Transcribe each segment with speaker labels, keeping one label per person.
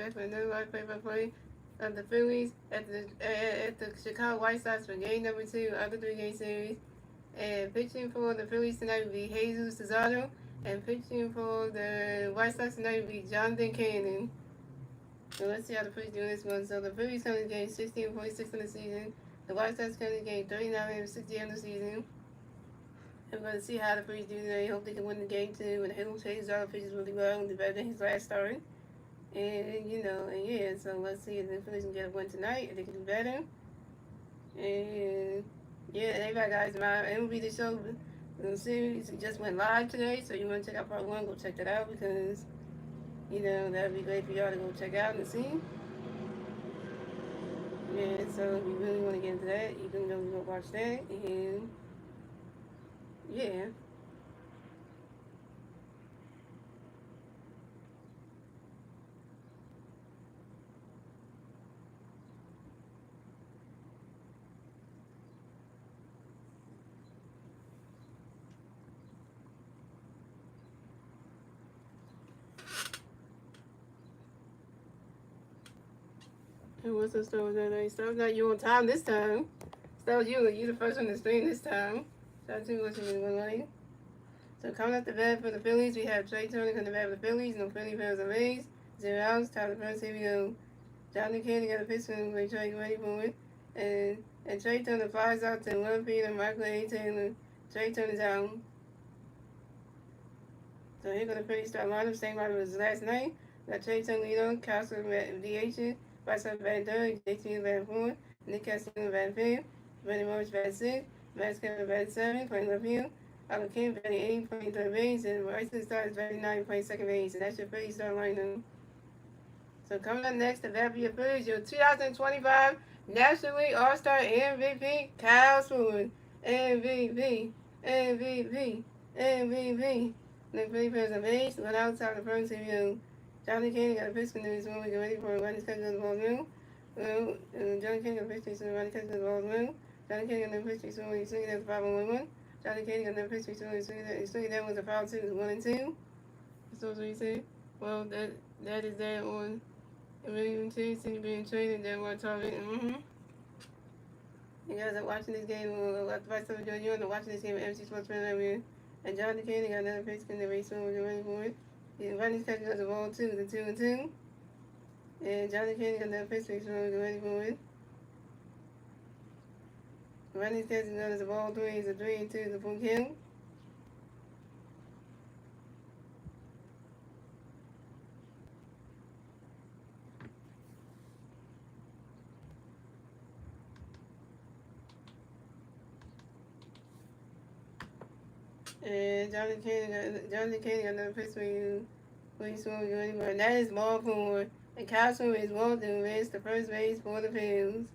Speaker 1: back for another live play-by-play of the Phillies at the Chicago White Sox for game number 2 of the 3-game series. And pitching for the Phillies tonight will be Jesus Luzardo, and pitching for the White Sox tonight will be Jonathan Cannon. So let's see how the Phillies do in this one. So the Phillies come in game 16-46 in the season. The White Sox come in game 39-60 in the season. I'm going to see how the Phillies do today. Hope they can win the game too. And Hill's Luzardo pitches really well and better than his last start. And yeah, so let's see if the Phillies can get a win tonight, if they can do better. And yeah, anyway, guys, my MLB The Show the series just went live today, so you want to check out part 1, go check that out, because that'd be great for y'all to go check out and see. Yeah, so if you really want to get into that, you can go watch that. And yeah. And what's the story today? Stuff not you on time this time. Stuff you the first one to stream this time. So too much you one like. So coming up the bat for the Phillies, we have Trey Turner coming to bat for the Phillies. No Philly fans are raised. 0 outs. Top of the first. Here we go. Johnny Candy got a pitch and we Trey ready for it. And Trey Turner flies out to 1 feet and Michael A. Taylor. Trey Turner's out. So here go the Phillies start lineup. Same lineup as last night. Got Trey Turner lead on. Castro DH. Vice batting third. JT batting fourth. Nick Castillo batting fifth. Brandon Morris batting sixth. Max Kevin batting seventh. Playing left field. Albert Kim batting 8, playing third base, and Bryson Star is batting 9, playing second base, and that's your Phillies start lineup. So coming up next, the bat for your Phillies, your 2025 National League All-Star MVP, Kyle Sword. MVP, MVP, MVP. The Phillies players on base, one outside the first review. Johnny Candy got a pitch in this one. We get ready for a running catch of the ball new. Johnny Candy got a pitch, so running catch of the ball new. Johnny Candy got a pitch, so he's swinging at the 5-1-1. Johnny Candy got no pitch, so he's swinging that was a foul 2, 1 and 2. So what he said. Well, that is that on William Chase being traded. That one target. You guys are watching this game. Vice President you're watching this game at MC Sports Fan area. And Johnny Candy got another pitch in the race when we're ready for it. The running catch got the ball 2, the 2 and 2. And Johnny Candy got another pitch when we're ready for it. Running catch got the ball 3 is a 3 and 2 is a full kill. And Johnny Candy got another pitch when you swung anymore. And that is ball 4. And Castro is Walton Reds the first base for the Phillies.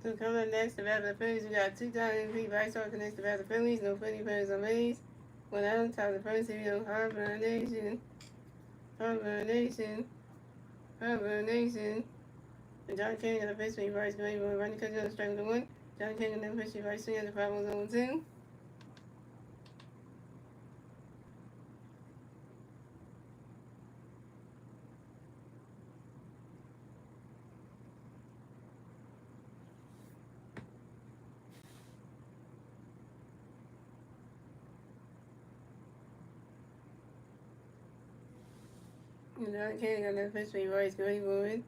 Speaker 1: So coming up next, the bat of the Phillies, we got 2,000 feet White Sox next to the bat of the Phillies. No Philly players on base. One out on top of the first, here we go. Harbor Nation. And John Candy got a pitch when he Bryce going to run the country on the strike with the 1. John Candy got a pitch when Bryce swing at the 5-1-0-2. And John Candy got another pitch when Bryce going for it.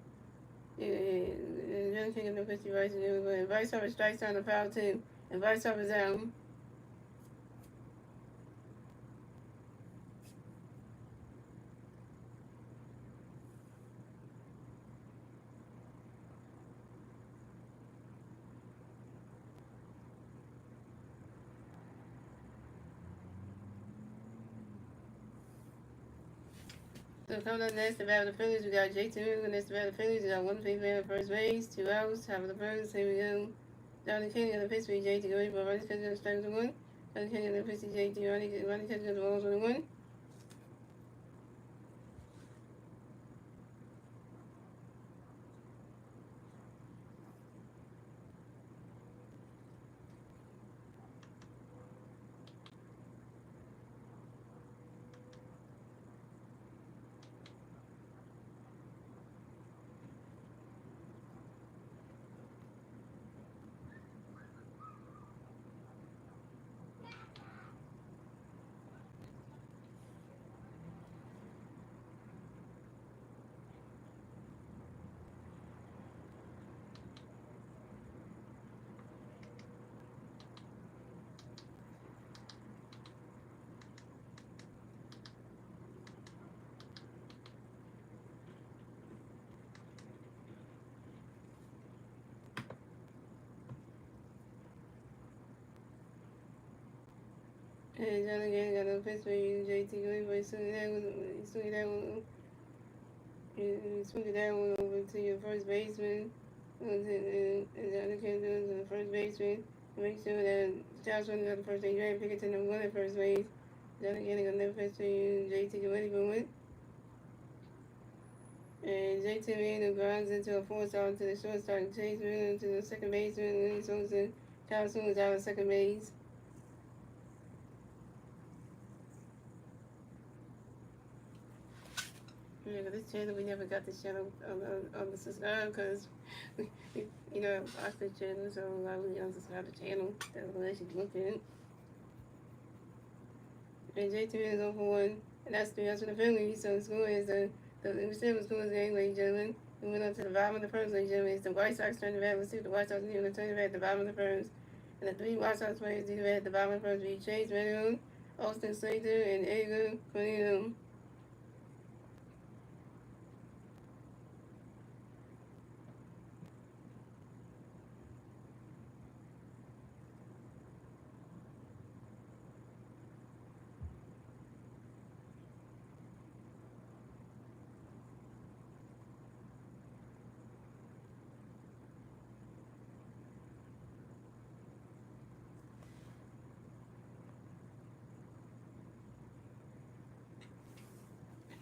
Speaker 1: And John Candy got another pitch when Bryce going for it. Bryce Harper strikes on the foul 2. And Bryce Harper's out. So coming up next, the bat of the Phillies, we got JT Moon. Next, the bat of the Phillies, we got one free man at first base, 2 outs. Top of the first, here we go. Johnny Kenny on the pitch for JT going for running catcher strikes to one. Johnny Kenny on the pitch for JT running catcher the balls on the one. And Johnny Kenny got no pitch for JT going for swing that one over to your first baseman. And Johnny Kenny goes to the first baseman. Make sure that Josh Running got the first base. Right, pick it to number one at first base. Johnny Kenny got no pitch for JT ready for it. And JT Manning grinds into a force out to the shortstop. Chase Manning to the second baseman. Willie Sosa. Kyle Soon is out at second base. Yeah, this channel, we never got this channel on the subscribe because you know, watch the channel, so I really unsubscribe the channel. That's what I should look at. And JT is over one, and that's 3 outs for the Phillies. So the score is we still score is game, ladies and gentlemen. We went up to the bottom of the first, ladies and gentlemen. It's the White Sox turning the bat. Let's see if the White Sox are going to turn the bat at the bottom of the first. And the 3 White Sox players do the bat at the bottom of the first. We Chase Reynolds, Austin Slater, and Edgar Cornelius.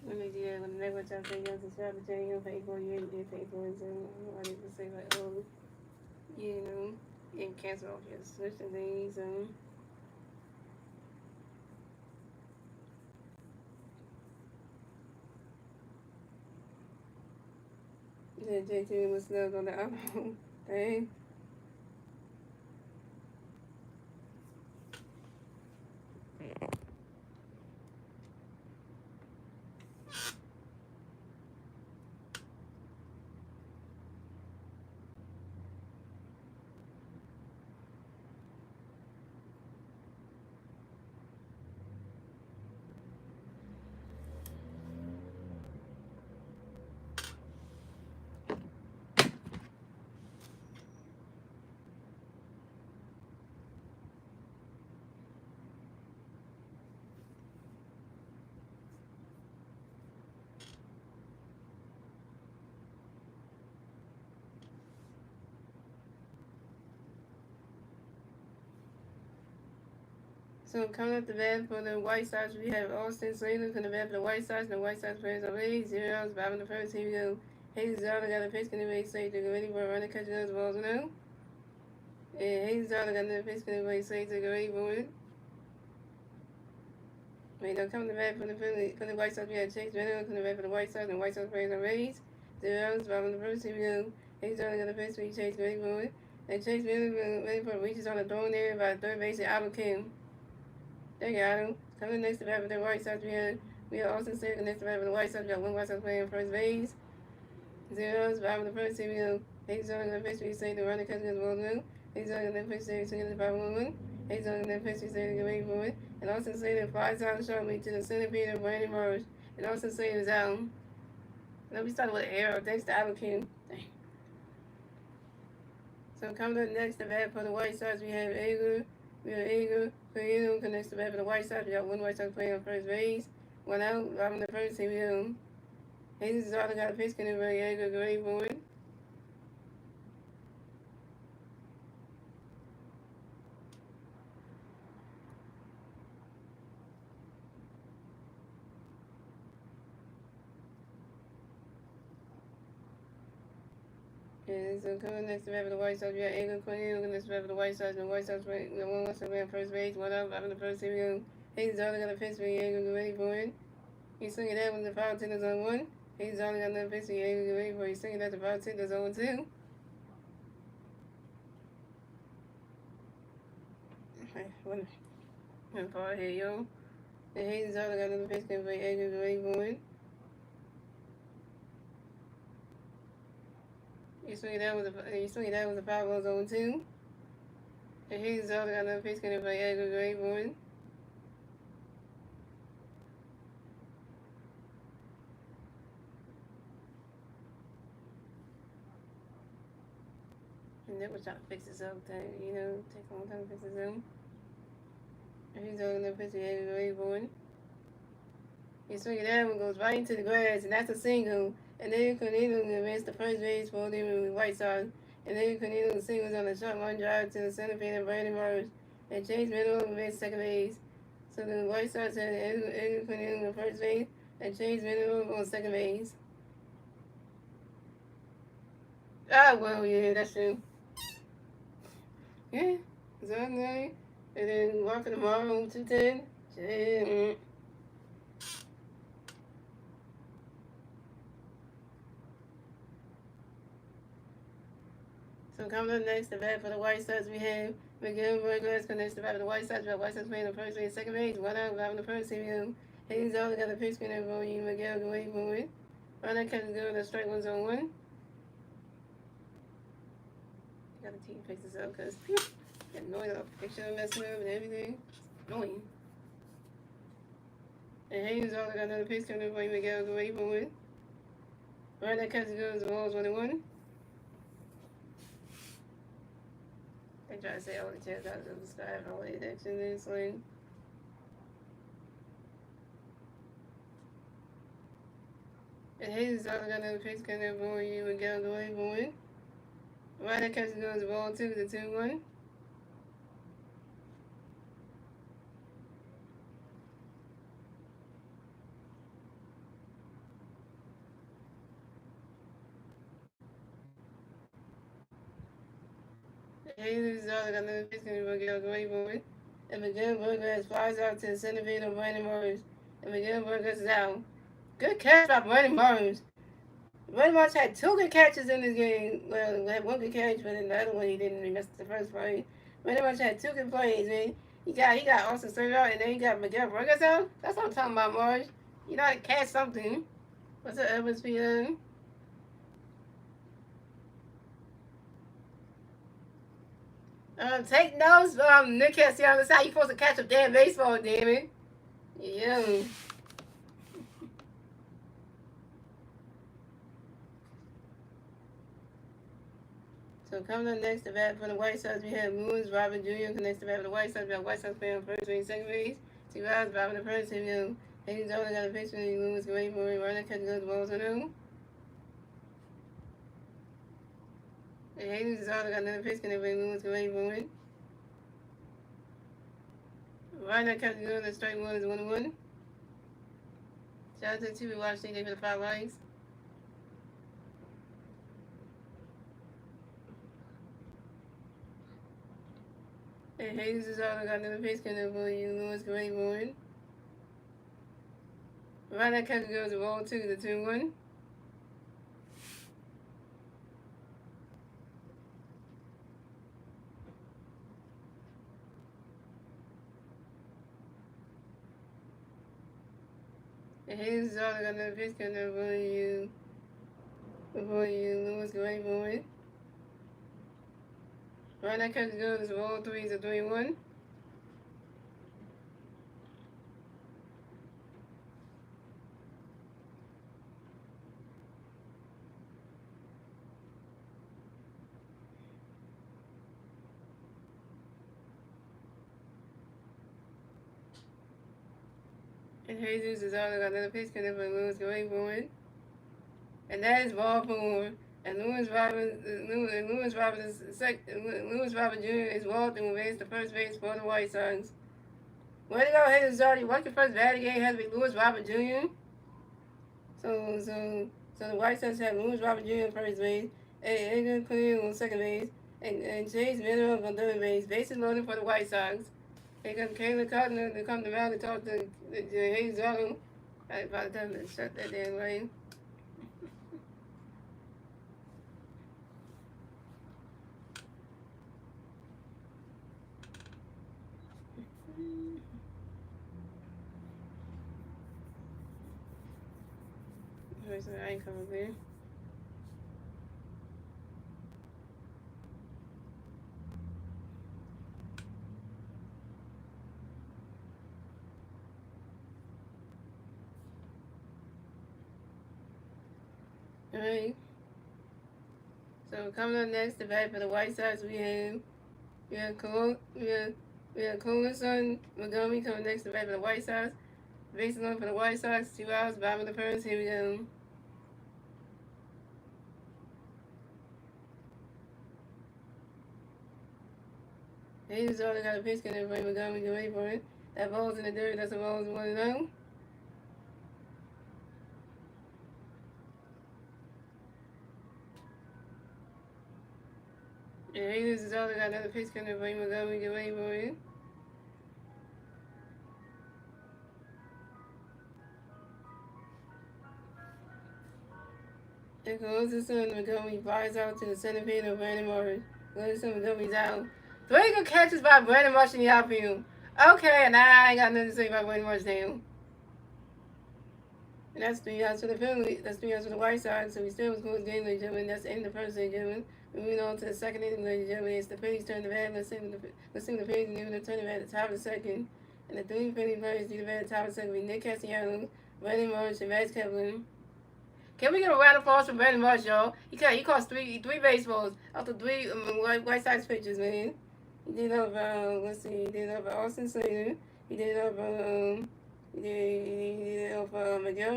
Speaker 1: When they do that, when they watch out, they go subscribe to the channel, pay for you, and pay for it. So I need to say, like, oh, you know, and cancel off your subscription things. Yeah, JT was snug on the album thing. So coming up the bat for the White Sox, we have Austin Slater from the bat for the White Sox. The White Sox players are ready. 0 outs, bottom of the first. Here we go. Hayes Zara got a pitch. Can they Slater get ready for a runner catching those balls now? And Hayes Zara got another pitch. Can they Slater get ready for it? Wait, now coming to the bat for the White Sox, we have Chase Reynolds from the bat for the White Sox. And the White Sox players are ready. 0 outs, bottom of the first. Here we go. Hayes Zara got a pitch. Chase ready for it. And Chase ready for it. Reaches on the throwing area by third base and out of Kim. There you go. Coming next to bat for the White Sox, we have Austin Slater next to bat for the White Sox. We got one White Sox playing first base. 0 outs, bottom of the first. Here we go. Hayes on the pitch, we say the runner catching the ball now. Hayes on the pitch, they swinging the 5-1-1. Hayes on the pitch, we say to get ready for it. And Austin Slater flies out sharply to the center field of Brandon Marsh. And Austin Slater is out. Now we started with an arrow. Thanks to Alabama. So coming up next to bat for the White Sox, we have Edgar. We have Edgar Cornelius connects to bat for the White Sox. We got one White Sox player on first base. 1 out, bottom of the first. Here we go. Jesus is all got a pitch couldn't be a good great boy. And so coming next to have the White Sox, we got Edgar Cornelius next to have the White Sox, and the White Sox the one wants to win first base, one up, having the first inning. Hayes only got a pitch for Edgar ready for it. He's swinging that when the foul tenders on one. Hayes only got another pitch for Edgar ready for it. He's swinging at the foul tenders on two. One far here, yo. And Hayes only got another pitch for Edgar ready for it. He's swinging that with the foul balls on two. And Hayes only got another pitch for Edgar ready for it. And they were trying to fix this up thing, take a long time to fix this up. And he's on the pitch and away going. He's swinging that one, goes right into the grass, and that's a single. And then Cornelius missed the first base for the White Sox. And then Cornelius singles on a short line drive to the center field and Brandon Morris. And Chase Middle missed second base. So the White Sox had Edgar Cornelius on first base and Chase Middle on second base. Ah, well, yeah, that's true. Yeah, Sunday. And then walking tomorrow, 210. Yeah. So coming up next, the bat for the White Sox, we have Miguel Vargas connects the bat for the White Sox. We have White Sox playing the first base, second base, one out, having the first inning. Hayes only got the pitch spinner for you, Miguel away for it. Run that catches good, the strike one's on one. Gotta team fix this up because get noise off the picture messing up and everything. It's annoying. And Hayes only got another pitch coming for you, Miguel away for it. Run that catches good, the ball's 1-1. I try to say all the chance out of the sky and all the action in this lane. And Hayes also got another pitch coming for you, Miguel away for it. Right that catches goes the ball 2-1. Hayes also got another pitch coming for Miguel away for it. And Miguel Vargas flies out to the center field of Brandon Morris. And Miguel Vargas is out. Good catch by Brandon Morris. Brandon Morris had two good catches in this game. Well, he had one good catch, but then the other one he didn't. He missed the first play. Brandon Morris had two good plays, man. He got Austin Slater out, and then he got Miguel Vargas out. That's what I'm talking about, Morris. You know how to catch something. What's up, Evans PM? Take notes, Nick Cassiano. That's how you supposed to catch a damn baseball, damn it. Yeah. So coming up next, the bat for the White Sox, we have Moons, Robin Jr. connects the bat for the White Sox. We have White Sox playing on first base, second base. Two rounds, Robin the first, and Hayes only got a pitch for the Moons, going for it. Runner catching those balls on him. And Hayes is only got another pitch, and the Moons going for it. Runner catching those, the strike one is 1-1. Shout out to the TV watch, thank you for the 5 likes. And Hayes is all got another pitch coming for you, Lewis Graybourn. Right that catch goes to ball 2-1. And Hayes is all got another pitch coming for you, Lewis Graybourn. Right that catch goes to ball 3-1. And Jesus is all got another pitch coming for Lewis Graybourn. and that is ball four. And Lewis Robert Jr. is walked and advanced to first base for the White Sox. Way to go, Hayden Zardy. What's your first batting game has to be Lewis Robert Jr. So the White Sox have Lewis Robert Jr. on first base, Edgar Clear on second base, and Chase Miller on third base. Bases loaded for the White Sox. Here comes Kayla Cotton to come around and talk to Hayden Zardy. By the time to shut that damn rain. So I ain't coming there. Alright. So coming up next, the bat for the White Sox, we have Cole's son Montgomery coming next to bat for the White Sox. Bases on for the White Sox, 2 outs, bottom of the first. Here we go. Hayden's already got a pitch count for Montgomery. Get ready for it. That ball's in the dirt. That's a ball's 1-0. And Hayden's has already got another pitch count for Montgomery. Get ready for it. It goes to son Montgomery flies out to the center field of Brandon Marsh. Goes to Montgomery's out. 3 good catches by Brandon Marsh in the outfield. Okay, and I ain't got nothing to say about Brandon Marsh now. And that's 3 outs for the Phillies. That's 3 outs for the White Sox. So we still was close game, ladies and gentlemen. That's the end of the first, ladies and gentlemen. Moving on to the second inning, ladies and gentlemen. It's the Phillies turn the bat. Let's sing the Phillies and the turn the bat at the top of the second. And the 3 Philly players do the bat at the top of the second with Nick Castellanos, Brandon Marsh, and Max Kepler. Can we get a round of applause for Brandon Marsh, y'all? He caught three baseballs out of 3 White Sox pitchers, man. He did up, let's see, he did up Austin Slater. He did up, Miguel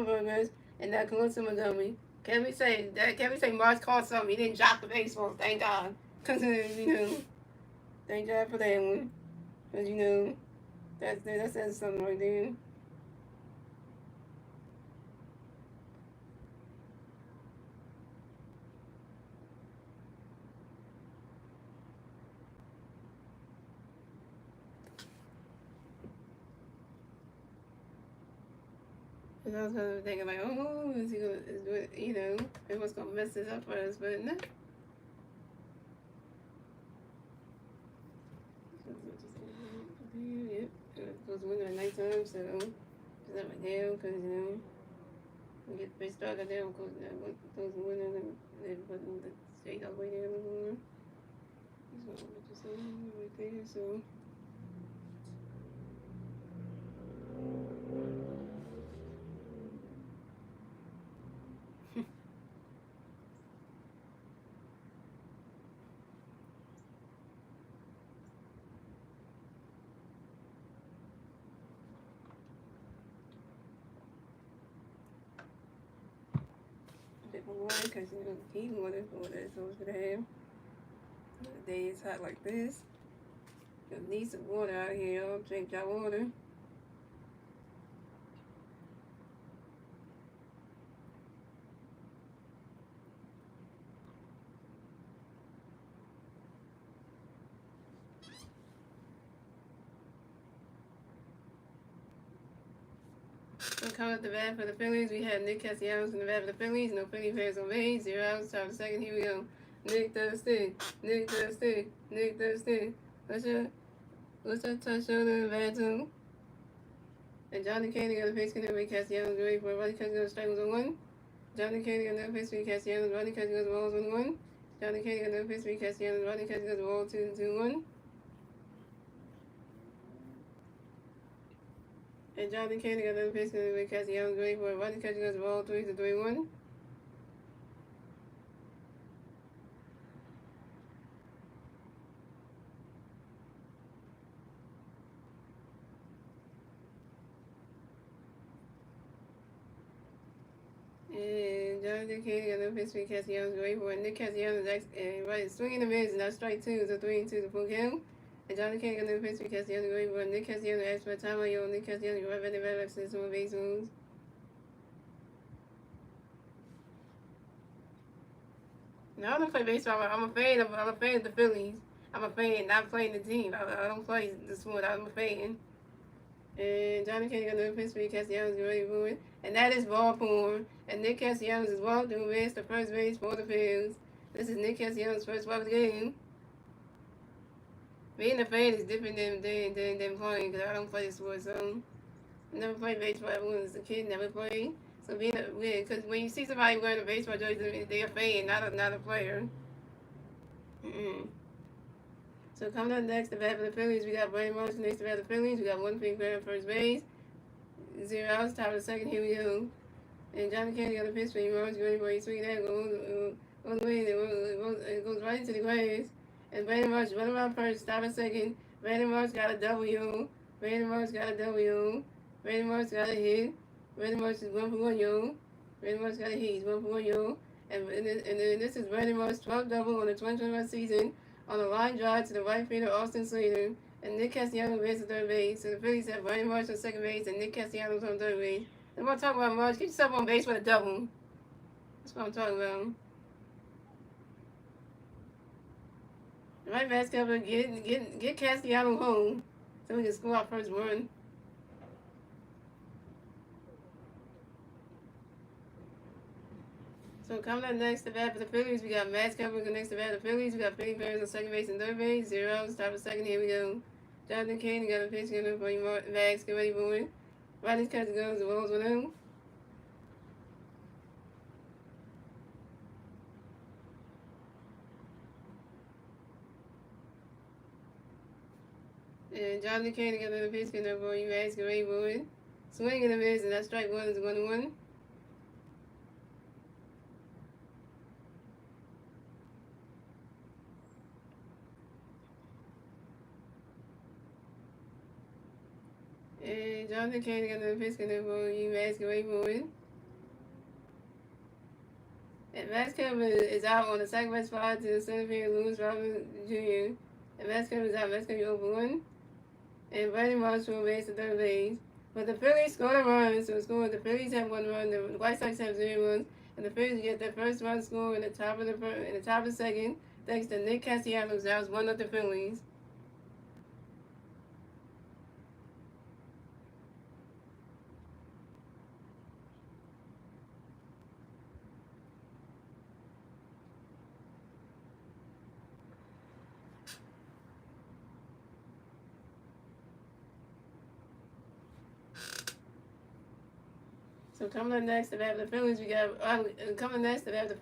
Speaker 1: Vargas, and now Calista Montgomery. Can we say that? Can we say Marsh caught something? He didn't drop the baseball. Thank God. Cause thank God for that one. Cause that says something right there. And I was thinking like, oh, is he gonna, it was gonna mess this up for us, but no. Yep, it was winter at nighttime, so just let my nail, cause we get they started there, cause those winter and they put the shade all the way there before. So what you say right there, so. Water because heat water for what it's supposed to have. The day is hot like this. You need some water out here. Y'all drink your water. So coming up the bat for the Phillies, we have Nick Castellanos in the bat for the Phillies. No Philly fans on base. 0 outs. Top of the second. Here we go. Nick does stick. Nick does stick. Nick does stick. What's that touchdown in the bat too? And Johnny Candy got a face connect with Castellanos. Ready for Rodney Castellanos. Strike was on 1. Johnny Candy got another face with Castellanos. Rodney Castellanos balls on 1. Johnny Candy got another face with Castellanos. Rodney Castellanos ball 2-1. And Jonathan Kennedy got another pitch with Castellanos ready for Rodney Castellanos ball 3-1. And Jonathan Jonathan King got no pitch for Castellanos going for it. Nick Castellanos right swinging the mids and that's strike two. So 3-2 to full count. And Jonathan King got no pitch for Castellanos going for it. Nick Castellanos asked for a timeout. Yo, Nick Castellanos right back to back up since one base moves. Now I don't play baseball. I'm a fan of the Phillies. I'm a fan, not playing the team. I don't play the sport. I'm a fan. And Johnny Kenny got no pitch for Castellanos ready for it. And that is ball form. And Nick Castellanos is walked through base to first base for the Phillies. This is Nick Castellanos' first walk of the game. Being a fan is different than playing because I don't play the sport. So I never played baseball. When I was a kid, never played. So because when you see somebody wearing a baseball jersey, they're a fan, not a player. So coming up next, the bat for the Phillies, we got Brandon Marshall next to bat for the Phillies. We got one big player at first base. 0 outs, top of the second, here we go. And Johnny Kennedy got a pitch for him. Marshall ready for a swing that goes away. It goes right into the grass. And Brandon Marshall run around first, top of second. Brandon Marshall got a W. Brandon Marshall got a W. Brandon Marshall got a hit. Brandon Marshall is 1 for 1, yo. Brandon Marshall got a hit. He's 1 for 1, yo. And this is Brandon Marshall's 12th double on the 2021 season on a line drive to the right fielder Austin Slater. And Nick Castellanos base at third base. So the Phillies have Brandon Marshall on second base and Nick Castellanos on third base. I'm going to talk about Marshall. Get yourself on base with a double. That's what I'm talking about. The right base cover, get Castellanos home so we can score our first run. So coming up next to bat for the Phillies, we got Max Kepler next to bat for the Phillies. We got Philly Bears on second base and third base. 0 outs, top of second. Here we go. Jonathan Kane got a pitch coming for you. Max, get ready for it. Riley's catch goes. The balls with him. And Jonathan Kane got another pitch coming for you. Max, get ready for it. Swing in the mids, and that strike one is 1-1. And Jonathan Kane got another pitch coming for you. Max, get ready for it. And Max Kepler is out on the second base fly to the center field, Lewis Robinson Jr. And Max Kepler is out. Max Kepler over 1. And Brandon Marshall base at third base. But the Phillies scored a run, so the Phillies have 1 run, the White Sox have 0 runs, and the Phillies get their first run score in the top of the second, thanks to Nick Castellanos. That was one of the Phillies. So coming up next to bat for the Phillies, we got Otto Kemp. Next to bat for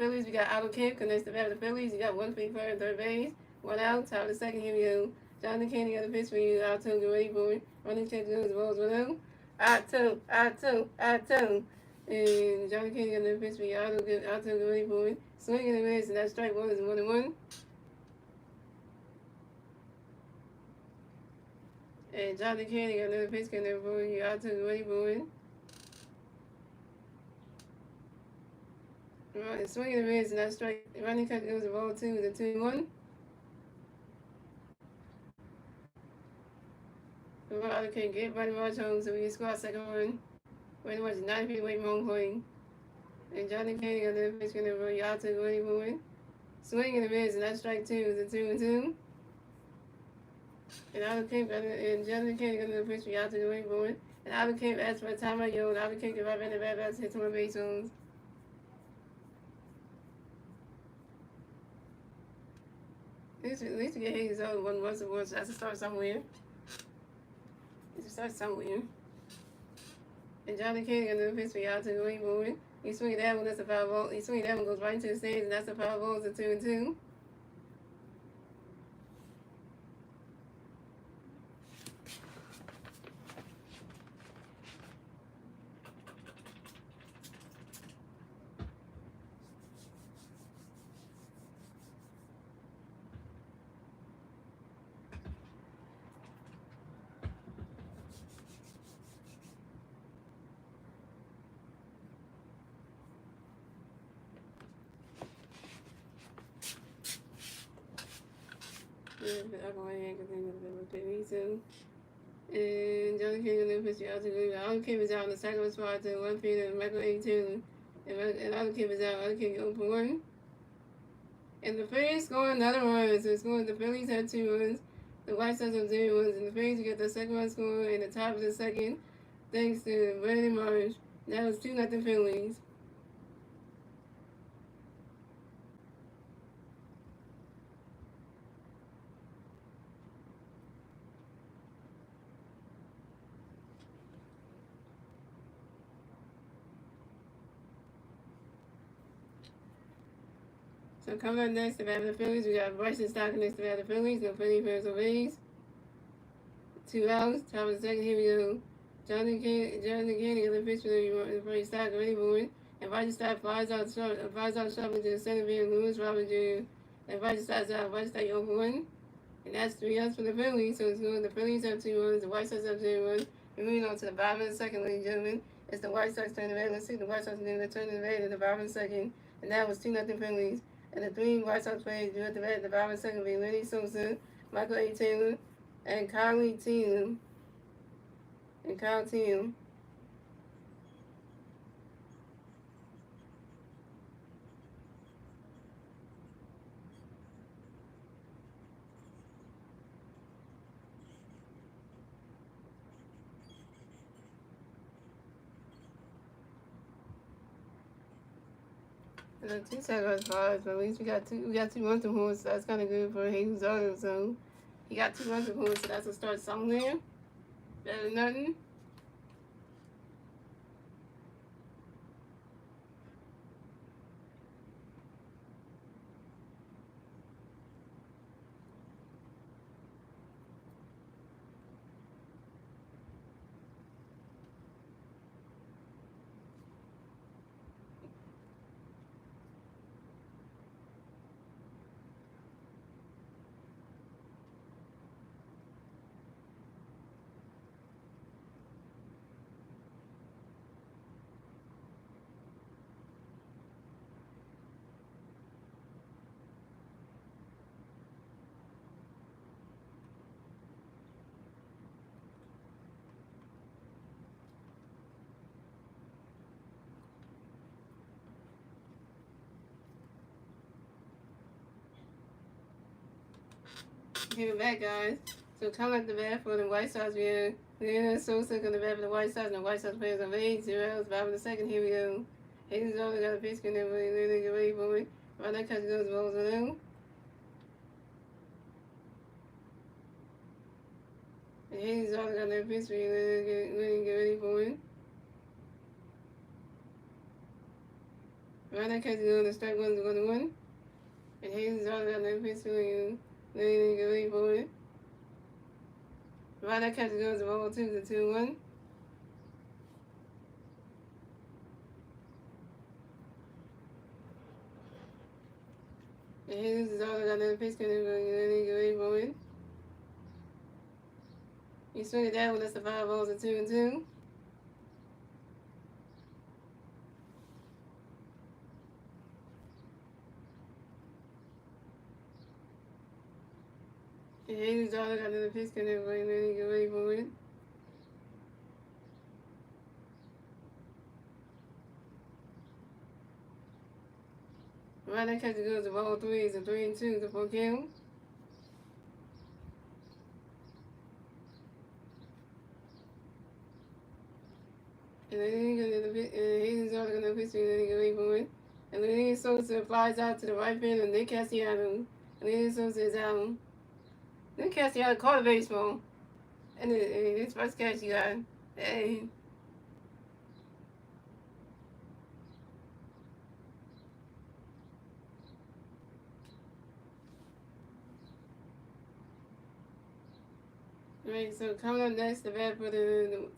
Speaker 1: the Phillies, you got 1 free player at third base, 1 out, top of the second. Here we go. Jonathan Kennedy got a pitch for you. Otto, get ready for it. Running check goes, balls with him. Otto. And Jonathan Kennedy got another pitch for you. Otto, get ready for it. Swing in the mids, and that strike one is 1-1. And Jonathan Kennedy got another pitch coming for you. Otto, get ready for it. Right, swinging the mids and that strike. Running cut goes to ball 2 with a 2-1. Otto can't get Brandon Marshall home, so we can score our second run. Brandon Marshall 9 feet away from home plate. And Johnny Kane got the pitch going to Otto ready for it. Swinging the mids and that strike 2 is a 2-2. And Johnny Kane got the pitch for Otto ready for it. And Otto Kane asked for a timeout, yo. And Otto Kane get right back to bat, hit some base zones. At least to get his own one once a month, so that's to start somewhere. And Johnny Kane got the pitch for y'all to go forward. He swing that one, that's a foul ball. He swing that one, goes right into the stands, and that's a foul ball. It's a 2-2. I go ahead because they're going to pay me too. And Johnny King and Memphis, you also agree. Other Kim is out in the second spot to 1 feet and Michael 82. And other Kim is out. Other Kim 0 for 1. And the Phillies score another run. So the Phillies had 2 runs. The White Sox have 0 runs. And the Phillies get the second run score in the top of the second. Thanks to Brandon Marsh. That was 2-0 Phillies. So coming up next to bat for the Phillies, we got Bryson Stocker next to bat for the Phillies. No Philly fans obey's. 2 outs. Top of the second. Here we go. Jonathan Kennedy got the pitch for the Stocker ready for it. And Bryson Stocker flies out sharply to the center field. Lewis Robert Jr. And Bryson Stock's out. Bryson Stocker 0 for 1. And that's 3 outs for the Phillies. So it's good. The Phillies have 2 runs. The White Sox have 0 runs. We're moving on to the bottom of the second, ladies and gentlemen. It's the White Sox turning red. Let's see the White Sox doing the turning red at the bottom of the second. And that was 2-0 Phillies. And the 3 White Sox players do at the red at the bottom of the second being Lenny Sosa, Michael A. Taylor, and Kyle Tiem. And 2 seconds flies, but at least we got two runs to horse, so that's kind of good for Jesus Auto. So he got 2 runs to horse, so that's a start somewhere. Better than nothing. Give it back, guys. So coming at the bat for the White Sox, we have Leonard Sosa on the bat for the White Sox, and the White Sox players on 8-0. Bottom of the second, here we go. Hayden's over, got a pitch, and then really get ready for it. Right now, catch goes, balls on them. And Hayden's over, got that pitch, really get ready for it. Right now, catch goes, the strike one's going to win. And Hayden's over, got that pitch, really get ready for it. Right now, catch goes, the ball 2 to 2-1. And Hayden's over, got that pitch, and then really get ready for it. You swing it that one, that's the 5 balls at 2-2. And Hayden's daughter got another pitch, and everybody really get ready for it. Right now, catch goes the ball 3 is a 3-2 to 4 count. And then Hayden's daughter got another pitch, and then get ready for it. And then Sosa flies out to the right field, and Nick Castellanos. And then Sosa is out. Nick Castellanos caught a baseball. And his first catch he got. Hey. Right, so coming up next, the bat for the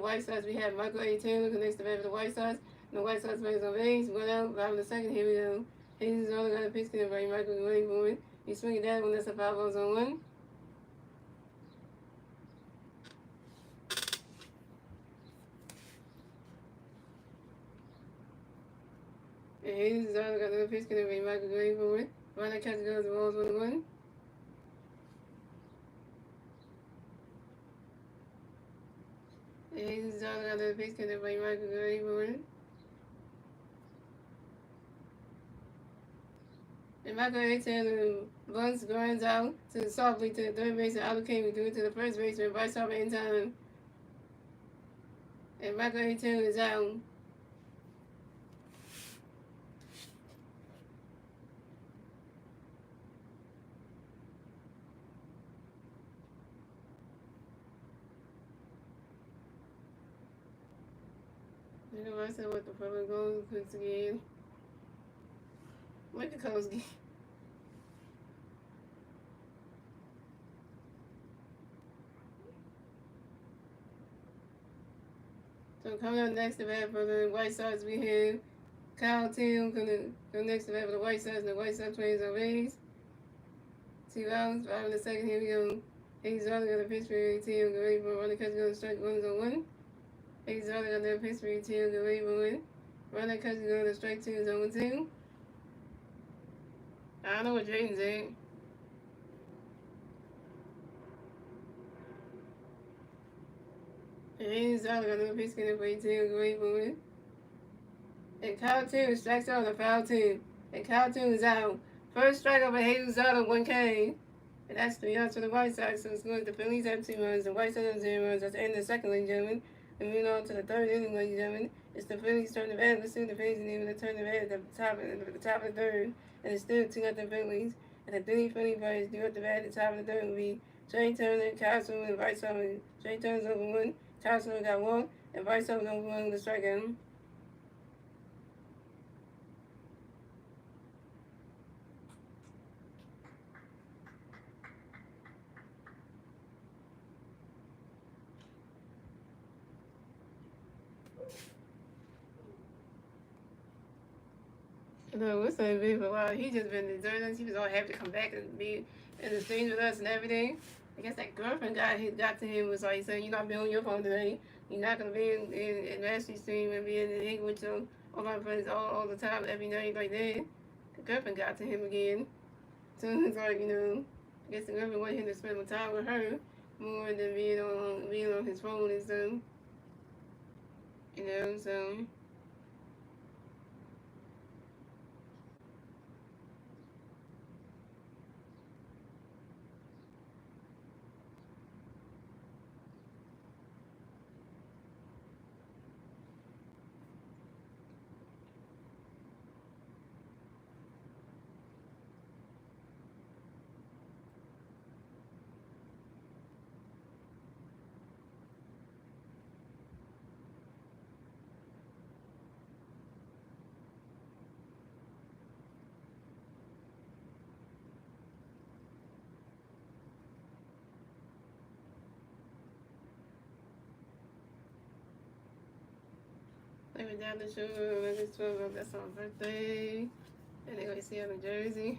Speaker 1: White Sox, we have Michael A. Taylor next to bat for the White Sox. And the White Sox players on base. One out, bottom of the second. Here we go. Hayden's only got a pitch, and Michael is waiting for it. He's swinging that one. That's a 5 balls on 1. And Hayden's only got another pitch, and Michael is waiting for it. Right now, catch goes the balls 1-1. He's all got the pitch, can everybody Michael Gray, and Michael A. Taylor bunts grinds out to softly to the third base and allocating through to the first base with Bryce Harper in time. And Michael A. Taylor is out. You know, I said what the public goes puts again. Look at Koski. So coming up next to bat for the White Sox, we have Kyle Tim gonna go next to bat for the White Sox, and the White Sox players on base. 2 outs, 5 in the second. Here we go. He's all got a pitch for Tim. Get ready for running catch, going to strike 1-1. He's all got a pitch for Tim. Get ready for it. Running catch, going to strike 2-2. I don't know what Jaden's at. And he's all got a pitch for Tim. Get ready for it. And Kyle Tim strikes out on the foul team. And Kyle Tim is out. First strike over Jesus Auto, 1K. And that's 3 outs for the White Sox. So it's going to the Phillies have 2 runs, the White Sox have 0 runs. That's the end of the second, ladies and gentlemen. And moving on to the third inning, ladies and gentlemen. It's the Phillies turn the bat. Let's see the Phillies are able to turn the bat at the top of the third. And it's still 2-0 Phillies. And the 3 Philly players do at the bat at the top of the third will be Trey Turner, Castle, and Bryce Harper. Trey Turner's over 1. Castle got 1. And Bryce Harper's over 1 with a strikeout. No, what's that big for a while? He just been deserting us. He was all happy to come back and be in the streams with us and everything. I guess that girlfriend got to him was like saying, "You're not be on your phone today. You're not gonna be in Ashley's stream and be in the hang with all my friends all the time every night like that." The girlfriend got to him again. So it's like, I guess the girlfriend wanted him to spend more time with her more than being on his phone and stuff. So. They went down the shore, and it's 12 that's on birthday. And they gonna see her in Jersey.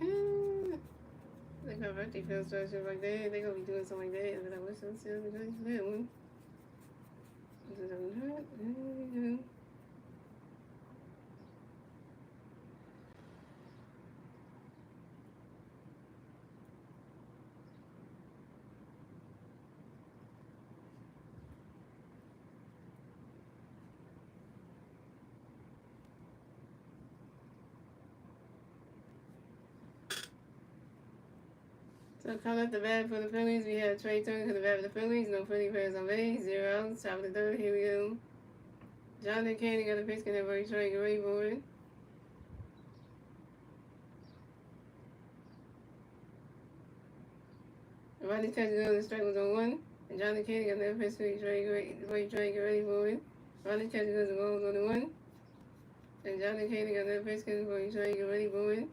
Speaker 1: Like her birthday feels special like that. They gonna be doing something like that. And I wish I was in Jersey for that one. So coming up the bat for the Phillies, we have Trey Turner to the bat for the Phillies. No Philly players on base. 0 outs. Top of the third. Here we go. Jonathan Candy got a pitch. Can everybody try to get ready for it? Rodney catch goes. The strike was on 1. And Jonathan Candy got another pitch. Try to get ready for it. Rodney catch goes. The ball was on the 1. And Jonathan Candy got another pitch. Can everybody try to get ready for it?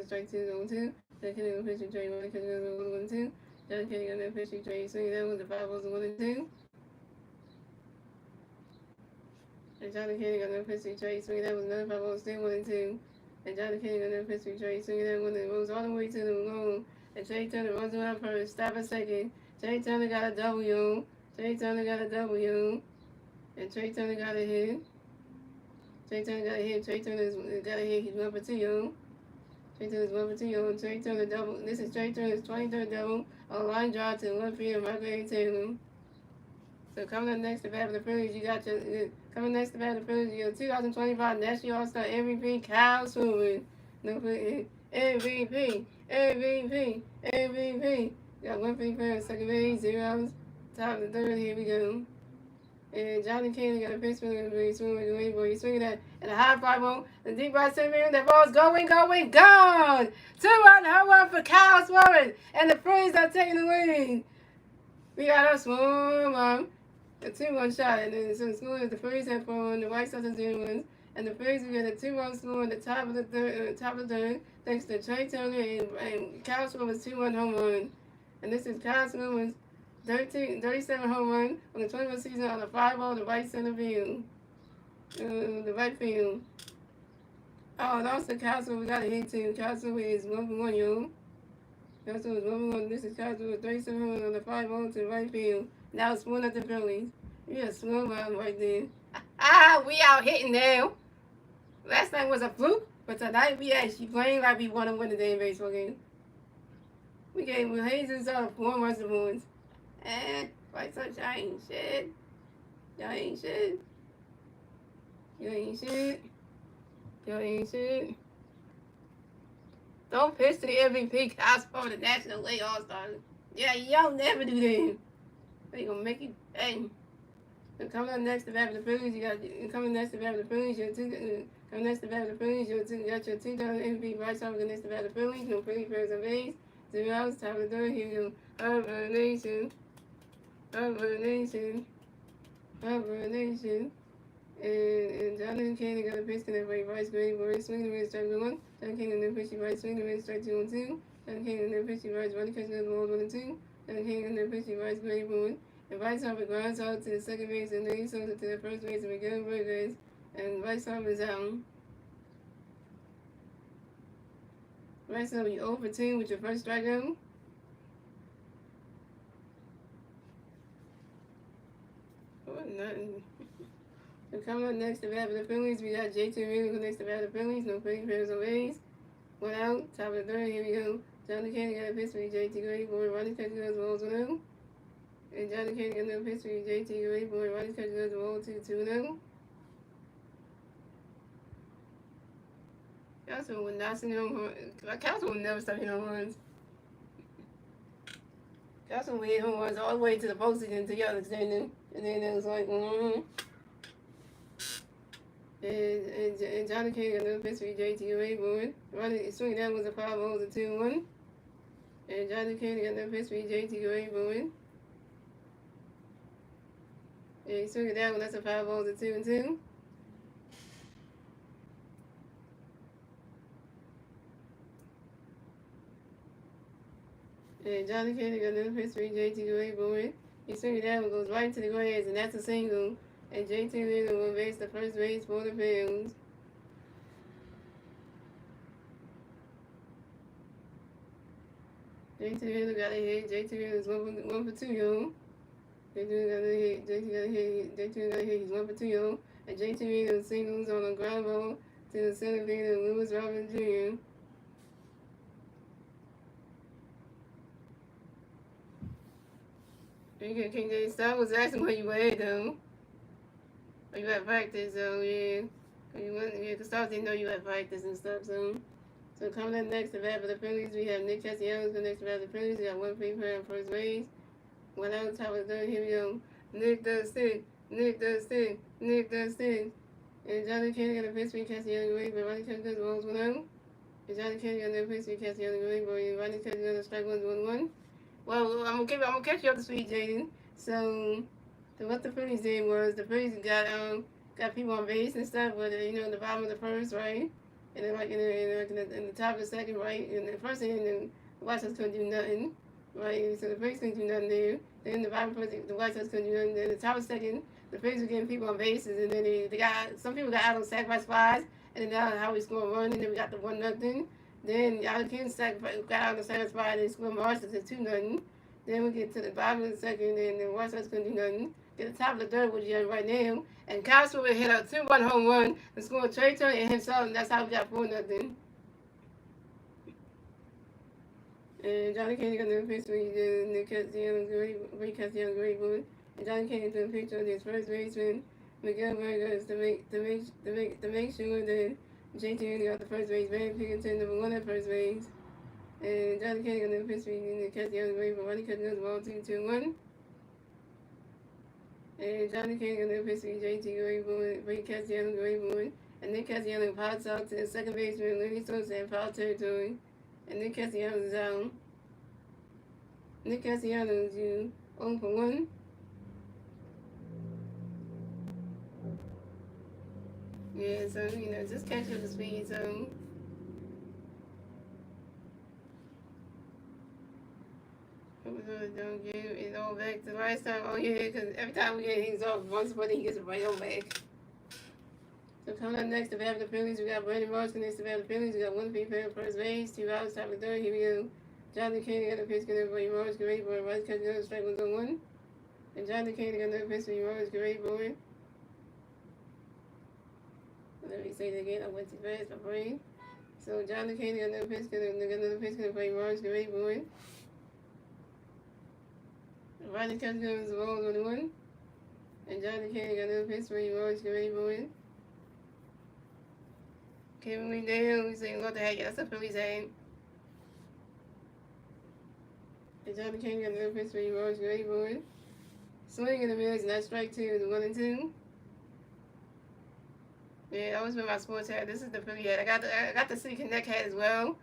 Speaker 1: Strike 2-2. Second pitch to Trey 1 1-2. John Kenny on that pitch to Trey swing. That was the 5 balls 1-2. And Johnny Kenny on that pitch to Trey swing. That was another 5 balls still 1-2. And Johnny Kenny on that pitch to Trey swing. That one that goes all the way to the goal. And Trey Turner runs around first. Stop a second. Trey Turner got a W. Trey Turner got a W. And Trey Turner got a hit. Trey Turner got a hit. Trey Turner got a hit. He's 1 for 2, yo. Trey Turner's 1 for 2, yo. Trey Turner double. This is Trey Turner's 23rd double. A line drive to left field. Michael A. Taylor. So coming up next to bat for the Phillies, you got your coming next to bat for the Phillies, your 2025 National All-Star MVP Kyle Swimmer. No MVP, MVP, MVP. Got 1 free pair, second base, 0 outs, top of the third. Here we go. And Johnny Kane got a pitch for the swing with the wing boy. He's swinging at a high fly ball. The deep right center, that ball's going, gone. 2-run home run for Kyle Swimmer, and the Phillies are taking the lead. We got a swim. A 2-1 shot, and then so score the Phillies have 4-1, the White Sox have 0-1, and the Phillies will get a 2-1 score in the top of the third, thanks to Trey Turner and Kyle Swimmer's 2-1 home run. And this is Kyle Swimmer's 37 home run on the 21st season on a 5-ball the right center field, the right field. Oh, and also Kyle Swimmer got a hit too. Kyle Swimmer is 1 for 1, yo. Kyle Swimmer is 1 for 1. This is Kyle Swimmer 37 home run on the 5-ball to the right field. Now it's 1 at the Phillies. We got swim right there. We out hitting now. Last night was a fluke, but tonight we actually playing like we want to win the damn baseball game. We gave Jesus 4 runs to points. White Sox, y'all ain't shit. Y'all ain't shit. You ain't shit. Y'all ain't shit. Don't pitch to the MVP cast for the National League All-Stars. Yeah, y'all never do that. They gonna make it. Hey, coming up next to bat for the Phillies, you got coming next to bat for the Phillies. Coming next to bat for the Phillies, you got your 2000 MVP White Sox next to bat for the Phillies. No Phillies players on base. 0 outs, top of the third. Here we go. Urban Nation. And Jonathan Kane got a pitch connect by Vice Grade Boy. Swinging the strike 1. Jonathan Kane and then pitching right. Swinging the strike 2 and 2. Jonathan Kane and then pitching right. Running catching the ball 1 and 2. Jonathan Kane and then pitching right. Grade Boy. And Vice Hopper grounds out to the second base and then he sold it to the first base and Miguel Burgess. And Vice Hopper is out. Vice Hopper, you 0 for 2 with your first strikeout. Nothing. So coming up next to bat for the Phillies, we got JT Realmuto next to bat for the Phillies. No Phillies players on base. 1 out, top of the third. Here we go. Johnny Kane got a pitch for JT Great Boy. Ronnie catches the balls 1-0. And Johnny Kane got another pitch for JT Great Boy. Ronnie catches the ball 2-0. Council would not see home runs. Council would never stop hitting home runs. Council would hit home runs all the way to the postseason until y'all extended. And then it was like, And Johnny Kane got another pitch for JT Raybourn. Ronnie swinging that was a 5-0 to 2-1. And Johnny Kane got another pitch for JT Raybourn. And he swinging that one, that's a 5-0 to 2-2. And Johnny Kane got another pitch for JT Raybourn. He swinging that one, goes right to the grass, and that's a single. And JT Little will base the first base for the Phillies. JT Little got a hit. JT Little is 1 for 2, yo. JT got a hit. JT got a hit. JT got a hit. He's 1 for 2, yo. And JT Little singles on a ground ball to the center field of Lewis Robinson Jr. King J. Star was asking where you were at, though. You at practice, so yeah. The Stars didn't know you at practice and stuff, so coming up next to bat for the Phillies, we have Nick Castellanos go next to bat for the Phillies. We got 1 free player on first base. 1 out, top of the third. Here we go. Nick does stick. Nick does stick. Nick does stick. And Johnny Kennedy got a pitch for Castellanos away, but Ronnie Castellanos goes balls 1 out. And Johnny Kennedy got another pitch for Castellanos away, but Ronnie Castellanos got a strike 1-1. Well, I'm gonna catch you up to speed, Jaden. So what the Phillies did was the Phillies got people on base and stuff, but in the bottom of the first, right, and then like in the top of the second, right, in the first inning, the White Sox couldn't do nothing, right. So the Phillies couldn't do nothing there. Then in the bottom of the first, the White Sox couldn't do nothing. Then in the top of the second, the Phillies were getting people on bases, and then they got some people got out on sacrifice flies, and then that's how we scored 1, and then we got the 1-0. Then Allen got out on the sacrifice fly, and they scored Marshall to 2-0. Then we get to the bottom of the second, and the White Sox couldn't do nothing. Get the top of the third, which is right now. And Castro would hit a 2-1 home run and score Trey Turner and himself, and that's how we got 4-0. And Johnny Kane got the pitch where he did Nick Castellanos great boy. And Johnny Kane took a picture of his first baseman, Miguel Vargas, to make sure that JT got the first base back, picking to number 1 at first base. And Johnny Kane got the pitch where he did Castellanos great boy. Ronnie cut the ball 2-1. And Johnny Kane got the pitch where JT great boy, Rick Castellanos great boy. And Nick Castellanos pops out to the second baseman, Lenny Sosa, in foul territory. And Nick Castellanos is out. Nick Castellanos, you 0 for 1. Yeah, so, just catch up the speed, so. Don't give it all back to last time. Oh, yeah, because every time we get things off once, but he gets it right on back. So coming up next to bat the Phillies, we got Brandon Marshall next to bat the Phillies. We got one people at first base, 2 outs, top of the third. Here we go. Johnny Kane got a pitch, get over Morris, great boy. Right catch, go strike 1-1. And Johnny Kane got another pitch for Morris, great boy. Let me say that again. I went too fast, my brain. So Johnny Kane got another pitch, get over Morris, great boy. Right catch, goes the ball 1-1. And Johnny Kane got another pitch for Morris, great boy. Kevin McDaniel, we saying what the heck? That's a Phillies aim. And Johnny Kane got another pitch for Morris, great boy. Swing in the middle, and that's strike 2, the 1-2. Yeah, that was with my sports hat. This is the Philly hat. I got the City Connect hat as well.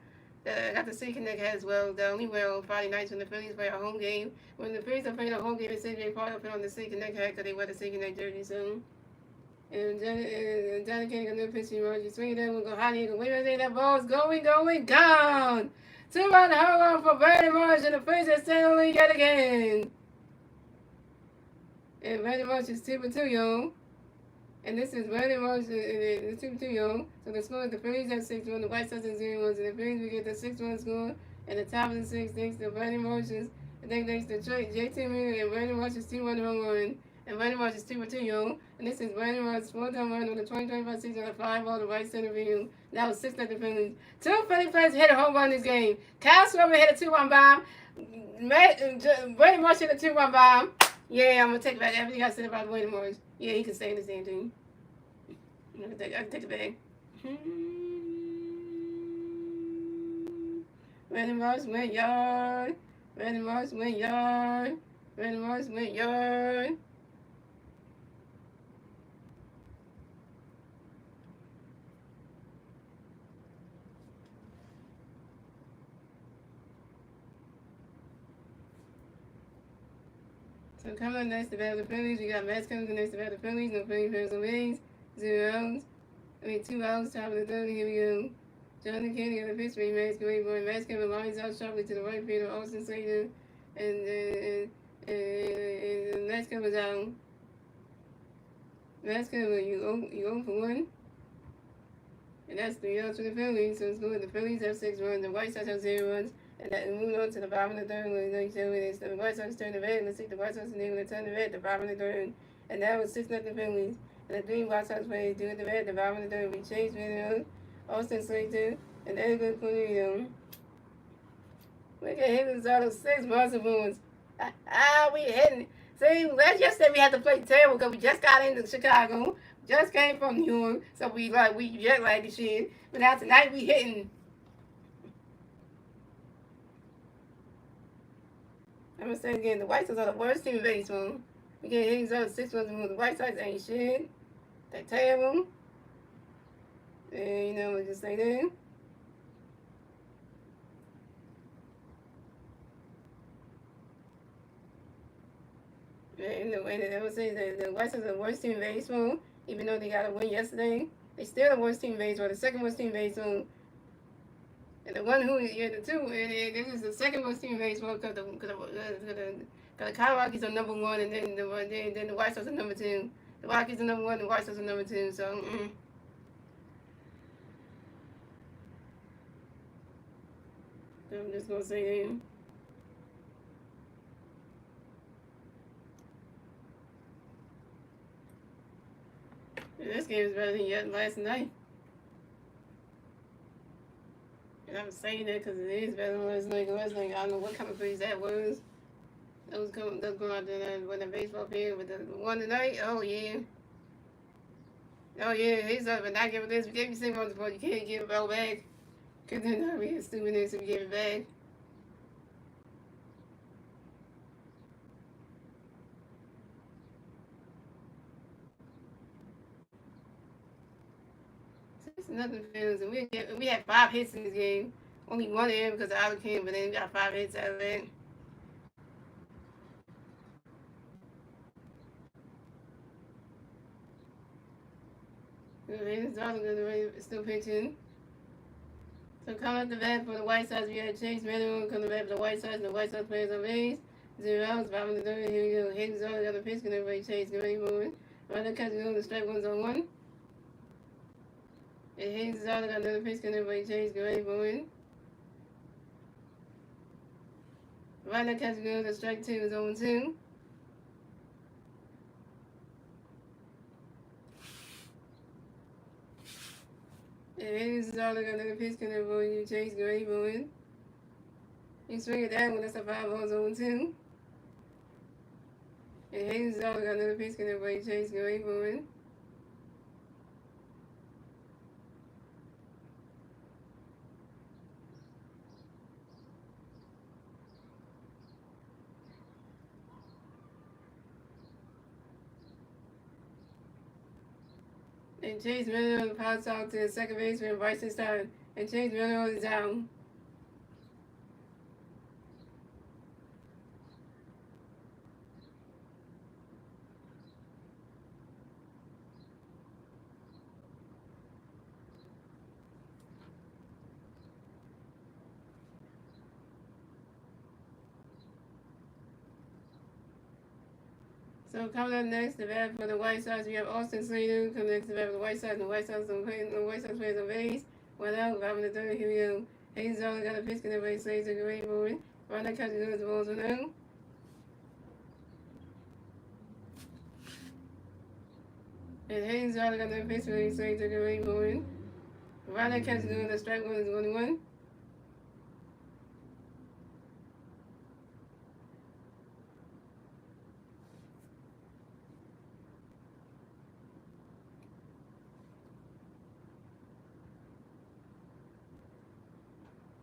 Speaker 1: I got the City Connect hat as well. They only wear on Friday nights when the Phillies play a home game. When the Phillies are playing a home game, they say they probably put on the City Connect hat because they wear the City Connect jersey soon. And Johnny Kane got another pitch for Morris. You swing it down, we'll go high. You can wait a minute, that ball's going, gone. 2-run home run for Brandon Marshall, and the Phillies are still lead yet again. And Brandon Marshall is 2-2, y'all. And this is Brandon Marshall, the 2-2, y'all. So the score is the Phillies at 6-1, the White Sox at 0-1. So the Phillies will get the 6-1 score, and the top of the 6 thanks to Brandon Marshall. And then thanks to JT Miller and Brandon Marshall's 2-1 home run. And Brandon Marshall's 2-2, y'all. And this is Brandon Marshall's 4th home run on the 2025 season on a fly ball to right center field. That was 6-0 Phillies. 2 Philly players hit a home run this game. Kyle Schwarber hit a 2-1 bomb. Brandon Marshall hit a 2-1 bomb. Yeah, I'm going to take back everything I said about Brandon Marshall. Yeah, he can stay in the same team. I can take it back. Brandon Marshall went yard. Brandon Marshall went yard. Brandon Marshall went yard. So coming up next to battle the Phillies, we got Max coming next to battle the Phillies. No Phillies fans on base. 0 outs. 2 outs, top of the third. Here we go. Johnny Kane got a pitch for Max great boy. Max Kevin lines out sharply to the right field. Austin Slater and Max Kevin's out. Max Kevin, you 0 for 1. And that's 3 outs for the Phillies. So it's good. The Phillies have 6 runs. The White Sox have 0 runs. And that moving on to the bottom of the third, the White Sox turn the red. Let's see the White Sox and they turn the red. The bottom of the third, and that was 6-0 Phillies. And the 3 White Sox players do it the red. The bottom of the third, we Chase Video, Austin Slater, and Edgar Cornelio. We get hit with all 6 Boston Bruins. We hitting. See, yesterday we had to play terrible because we just got into Chicago, just came from New York, so we jet lagged the shit. But now tonight we hitting. I'm gonna say it again, the White Sox are the worst team in baseball. We get hit out 6 runs and the White Sox ain't shit. They're terrible. And we'll just say that. And I would say that the White Sox are the worst team in baseball, even though they got a win yesterday. They still the worst team in baseball, the second worst team in baseball. And the one who, the 2, and this is the second worst team in baseball because the Colorado Rockies are number 1, and then the White Sox are number 2. The Rockies are number 1, the White Sox are number 2. So, I'm just gonna say that. this game is better than yet last night. And I'm saying that because it is better than last night. Last night, I don't know what kind of freeze that was. That was going out there with the baseball field with the one tonight. Oh, yeah. Oh, yeah. He's up and not giving this. We gave you 6 months before. You can't give it all back. Because then I'll be stupid if we give it back. It's nothing feels. And we had 5 hits in this game. Only one in because the other came, but then we got 5 hits out of it. His daughter still pitching. So coming up the bat for the White Sox, we had Chase Manuel coming back for the White Sox, and the White Sox players on base. 0 outs, 5 in the third. Here we go. Hayden's on the other pitch, and everybody Chase get ready for it. Right now, catching on the strike, 1-1. And Hayden's on got another pitch, and everybody Chase get ready for it. Right now, catching on the strike 2 is 0-2. And Hayden's on got another pitch, and everybody Chase get ready for it. He's swinging that one, that's a 5-0, 0-2. And Hayden's on got another pitch, and everybody Chase get ready for it. And Chase Miller pops out to the second baseman, Bryson Stott. And Chase Miller is down. So coming up next, the bat for the White Sox, we have Austin Slater coming next to bat for the White Sox. And the White Sox players on base. 1 out, 5 in the third. Here we go. Hayes only got a pitch, and everybody Slater get ready for it. Right now, catching goes the balls 1 out. And Hayes only got another pitch, and Slater get ready for it. Right now, catching goes the strike 1 is 1-1.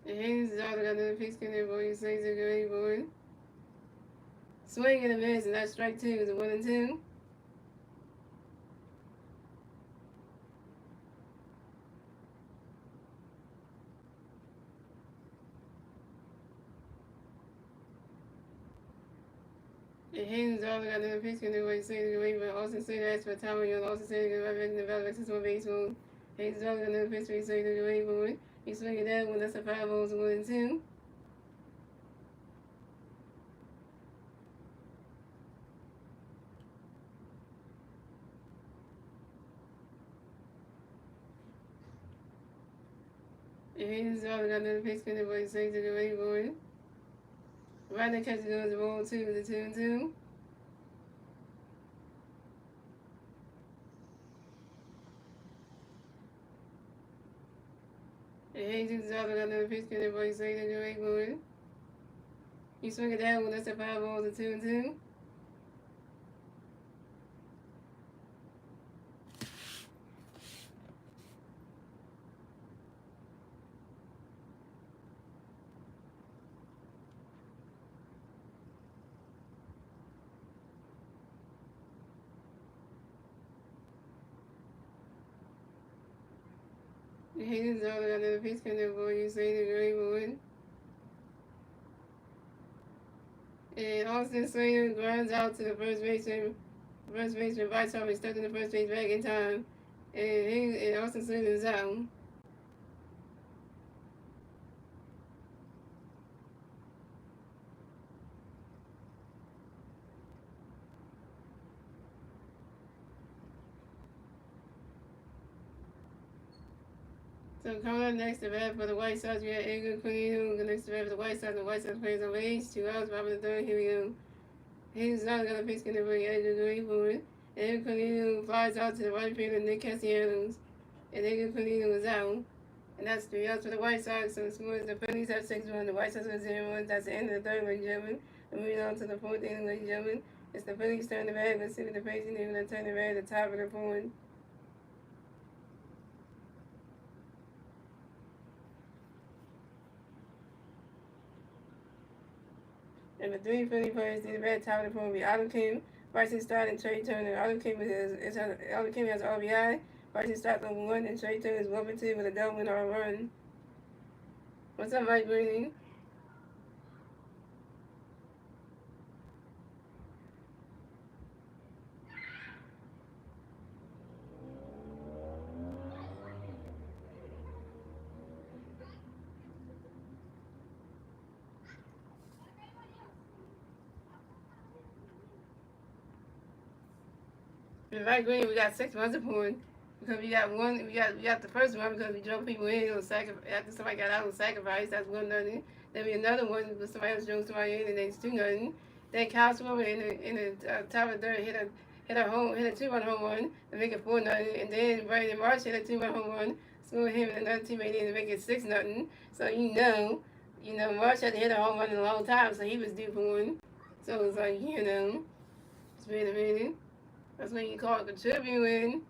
Speaker 1: And Hayes got another pitch, and everybody Slater get ready for it. Swing and a miss, and that strike 2 is a 1-2. And Hayden's all got another pitch, and everybody Slater get ready for it. Austin Slater asked for time, and Austin Slater get right back in the battle back to small baseball. Hayden's all got another pitch, and Slater get ready for it. He's swinging that one, that's a 5-0, 1-2. And Hayden's all got another pitch, and everybody Slater get ready for it. Right now, catching goes the ball 2 with the 2-2. And Hayden's all got another pitch, and everybody Slater get ready for it. He's swinging that one, that's a 5-0, 2-2. Hayden's all got another pitch, and everybody Slater get ready for it. And Austin Slater grounds out to the first baseman. First baseman White Sox stuck in the first base back in time. And Austin Slater is out. So coming up next, the bat for the White Sox, we have Edgar Quinn, who next to bat for the White Sox. The White Sox players on base. 2 outs, 5 in the third. Here we go. He's not gonna pitch, gonna bring Edgar Quinn for it. And Cornelius flies out to the right field and Nick Castellanos. And then Cornelius was out. And that's 3 outs for the White Sox. So the scores, the Phillies have 6-1, the White Sox have 0-1. That's the end of the third, ladies and gentlemen. And moving on to the fourth inning, ladies and gentlemen. It's the Phillies turn the bat. Let's see what the Phillies do when they turn the bat at the top of the fourth. And the three Philly players do the bat top of the fourth will be Otto Kim, Bryson Stott, and Trey Turner. Otto Kim has RBI. Bryson Stott number 1, and Trey Turner is 1-2 with a double and a run. What's up, Mike Green? In Mike Green, we got 6 runs upon because we got one. We got the first one because we drove people in on sacrifice after somebody got out on sacrifice. That's 1-0. Then we another one because somebody else drove somebody in and then it's 2-0. Then Kyle Schwarber in the top of the third hit a 2-run home run to make it 4-0. And then Brandon Marsh hit a 2-run home run, scored him and another teammate in to make it 6-0. So Marsh had to hit a home run in a long time, so he was due for one. So it was like just wait a minute. That's when you call it contributing.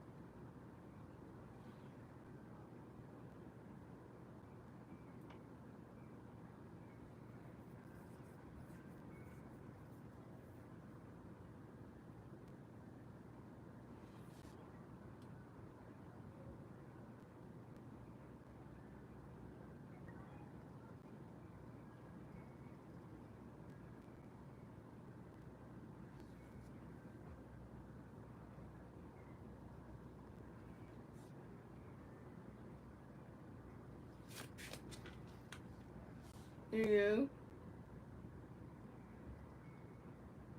Speaker 1: There you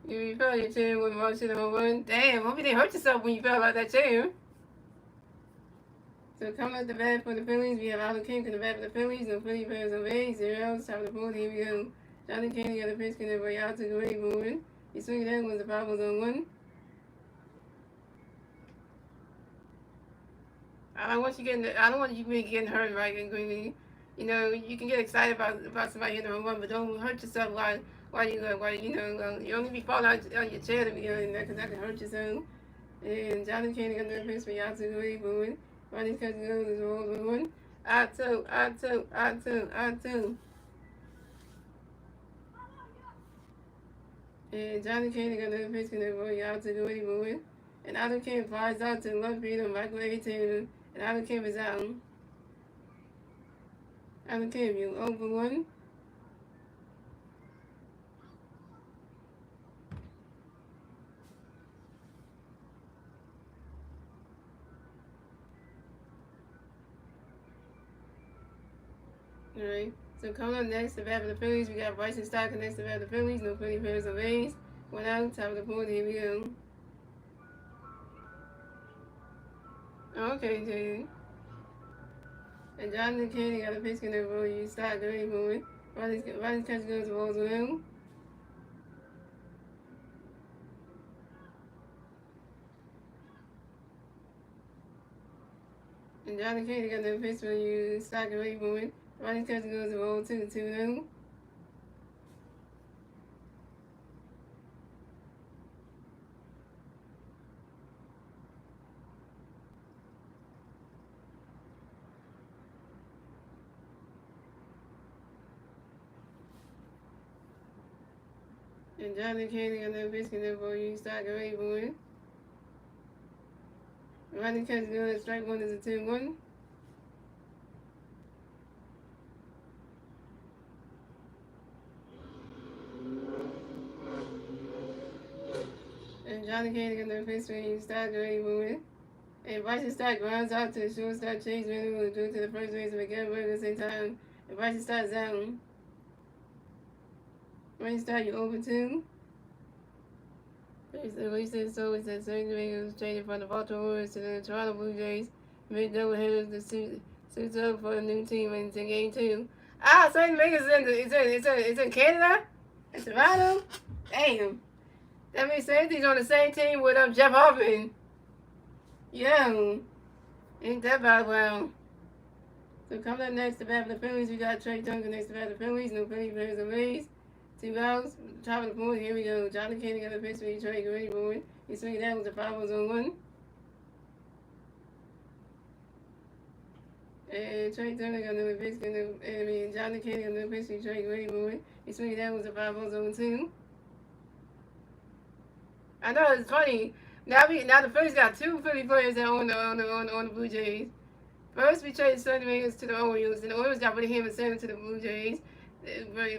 Speaker 1: go. You fell your chair when Marsh hit a home run. Damn, hope you didn't hurt yourself when you fell out that chair. So coming up the bat for the Phillies, we have Alan King in the bat for the Phillies. No Philly players on base. 0 outs, top of the fourth. Here we go. Johnny Kennedy got a pitch connect way out to the right board. He swinging that was the foul was on 1. I don't want you getting hurt, right, and Greeley. You can get excited about somebody hitting a home run, but don't hurt yourself while you only be falling out your chair to be doing that because that can hurt yourself. And Johnny Kennedy got another pitch for y'all to the right board. Ronnie's catching goes is all the one. I two. And Johnny Kane got another pitch connect for y'all to the right board. And Adam Kim flies out to the left field on Michael A. Taylor. And Adam Kim is out. Adam Kim, you over 1. Alright, so coming up next, the bat for the Phillies, we got Bryson Stott next to the bat for the Phillies. No Philly players on base. 1 out, top of the fourth. Here we go. Okay, Jay. And Jonathan Kennedy got a pitch connect for you. Stott going for it. Ronnie's catch goes to balls well. And Jonathan Kennedy got another pitch for you. Stott going for it. Ronnie's catch goes to ball 2-2-0. And Jonathan Kennedy got another pitch connect for you. Stott going for it. Ronnie catch goes. Strike 1 is a 2-1. And Johnny Kane got the pitch when he started going moving. And Bryson Stott grounds out to the shortstop Chase Reynolds and drew to the first base and McGinn at the same time. And Bryson Stott's out. Bryson Stott, you over 2. He said so. It said St. Louis was traded from the Baltimore Orioles to the Toronto Blue Jays. Made double hitters to suits up for the new team into game 2. St. Louis is in Canada? It's Toronto? Damn. That means Sandy's on the same team with Jeff Hoffman. Yeah. Ain't that bad? Well. So coming up next to bat for the Phillies, we got Trey Duncan next to bat for the Phillies. No Philly players are raised. 2 outs. Top of the fourth. Here we go. Johnny Kennedy got a pitch for Trey Gray boy. He's swinging that with the 5-0-1. And Trey Turner got another pitch. Johnny Kennedy got another pitch for Trey Gray boy. He's swinging that with the 5-0-2. I know it's funny. Now the Phillies got 2 Philly players that are on the Blue Jays. First we traded Sonny Reyes to the Orioles, and the Orioles got rid of him and sent him to the Blue Jays.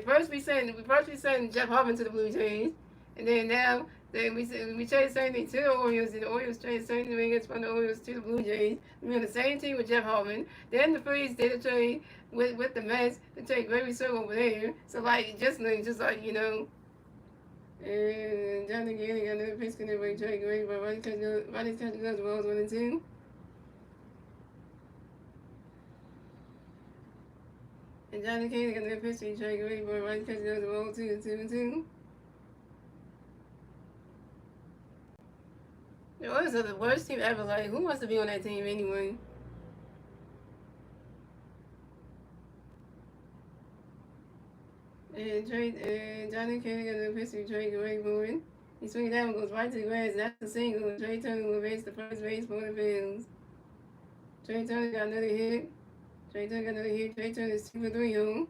Speaker 1: First we sent Jeff Hoffman to the Blue Jays, and then now we traded Sonny to the Orioles, and the Orioles traded Sonny Reyes from the Orioles to the Blue Jays. We're on the same team with Jeff Hoffman. Then the Phillies did a trade with the Mets to take Gravy Circle over there. So like just like you know. And Johnny Kennedy got another pitch connect by Trey Gray, but Ronnie Catcher goes the balls 1-2. And Johnny Kennedy got another pitch for Trey Gray, but Ronnie Catcher goes the ball 2-2. The Orioles are the worst team ever. Like, who wants to be on that team anyway? And Johnny Kennedy got another pitch for Trey Gray, boy. He swings that one, goes right to the grass, and that's a single. Trey Turner will race the first base for the Bills. Trey Turner got another hit. Trey Turner is 2 for 3 home.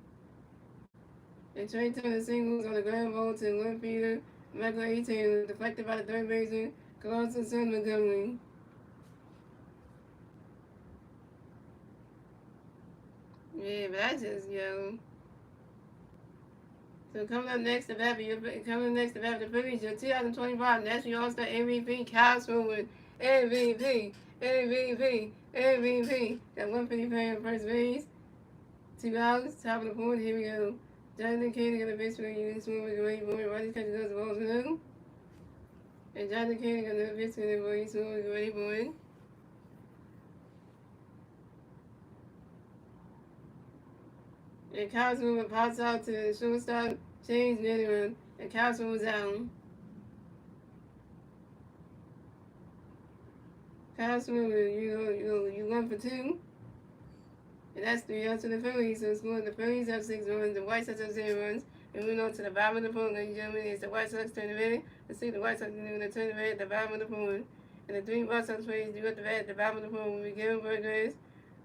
Speaker 1: And Trey Turner singles on the ground ball to left fielder Michael A. Taylor, deflected by the third baseman Carlson Son Montgomery. Yeah, but that's just So coming up next to bat for the Phillies, your 2025 National All-Star MVP, Kyle Swinton. MVP. Got 150 player on first base. 2 outs, top of the fourth. Here we go. Jonathan Kennedy got a pitch for you. Swing with a great boy. Ronnie Catcher goes the balls with him. And Jonathan Kennedy got another pitch for you. Swing with a great boy. And Kyle Swinton pops out to the shortstop, James Netherland, and Kyle Swinton was out. Kyle Swinton, you 1 for 2. And that's 3 outs to the Phillies. So the Phillies have 6 runs, the White Sox have 0 runs. And moving on to the bottom of the fourth, ladies and gentlemen, it's the White Sox turn the bat. Let's see the White Sox doing the turn the bat at the bottom of the fourth. And the 3 White Sox players do at the bat at the bottom of the fourth will be Gary Burgess,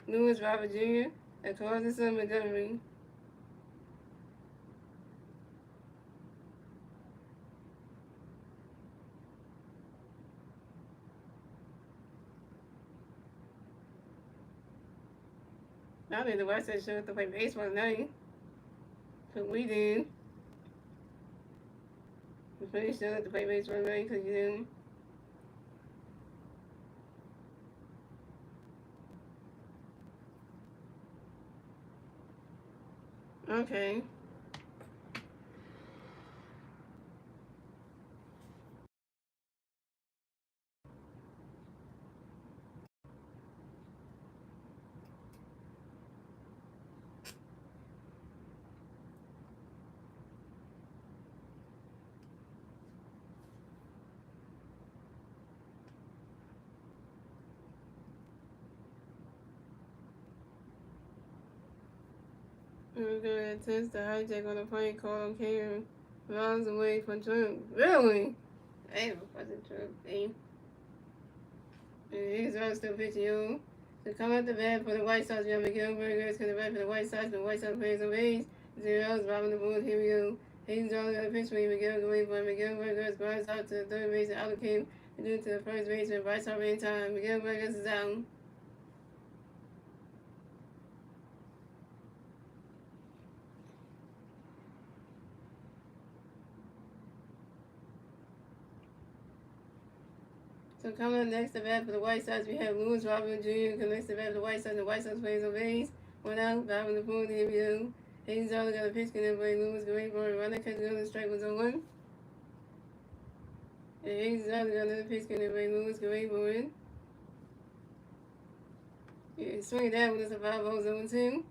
Speaker 1: Lewis Robert Jr., and Carlson Son Montgomery. I think the White Sox showed up to play baseball tonight. But we did. The Phillies showed up to play baseball tonight because you didn't. Okay. We're gonna attempt to hijack on a plane call on camera miles away from Trump. Really? Damn, fucking Trump. Damn. And here's what I'm still pitching you. So come at the bat for the White Sox. We have Miguel Burgess coming back for the White Sox. The White Sox players on base. 0 outs, bottom of the board. Here we go. Hayden's all got a pitch for you. Miguel going for Miguel Burgess. Grinds out to the third base and allocate and due to the first baseman. White Sox in time. Miguel Burgess is out. So coming up next to bat for the White Sox, we have Lewis Robert Jr. Next to bat for the White Sox. The White Sox plays on base. 1 out, bottom of the fourth. Here we go. Hayden's all got a pitch connect by Lewis. Great boy. Running catches on the strike was on 1. And Hayden's all got another pitch connect by Lewis. Great boy. Yeah, swing that one is a 5-0-2. And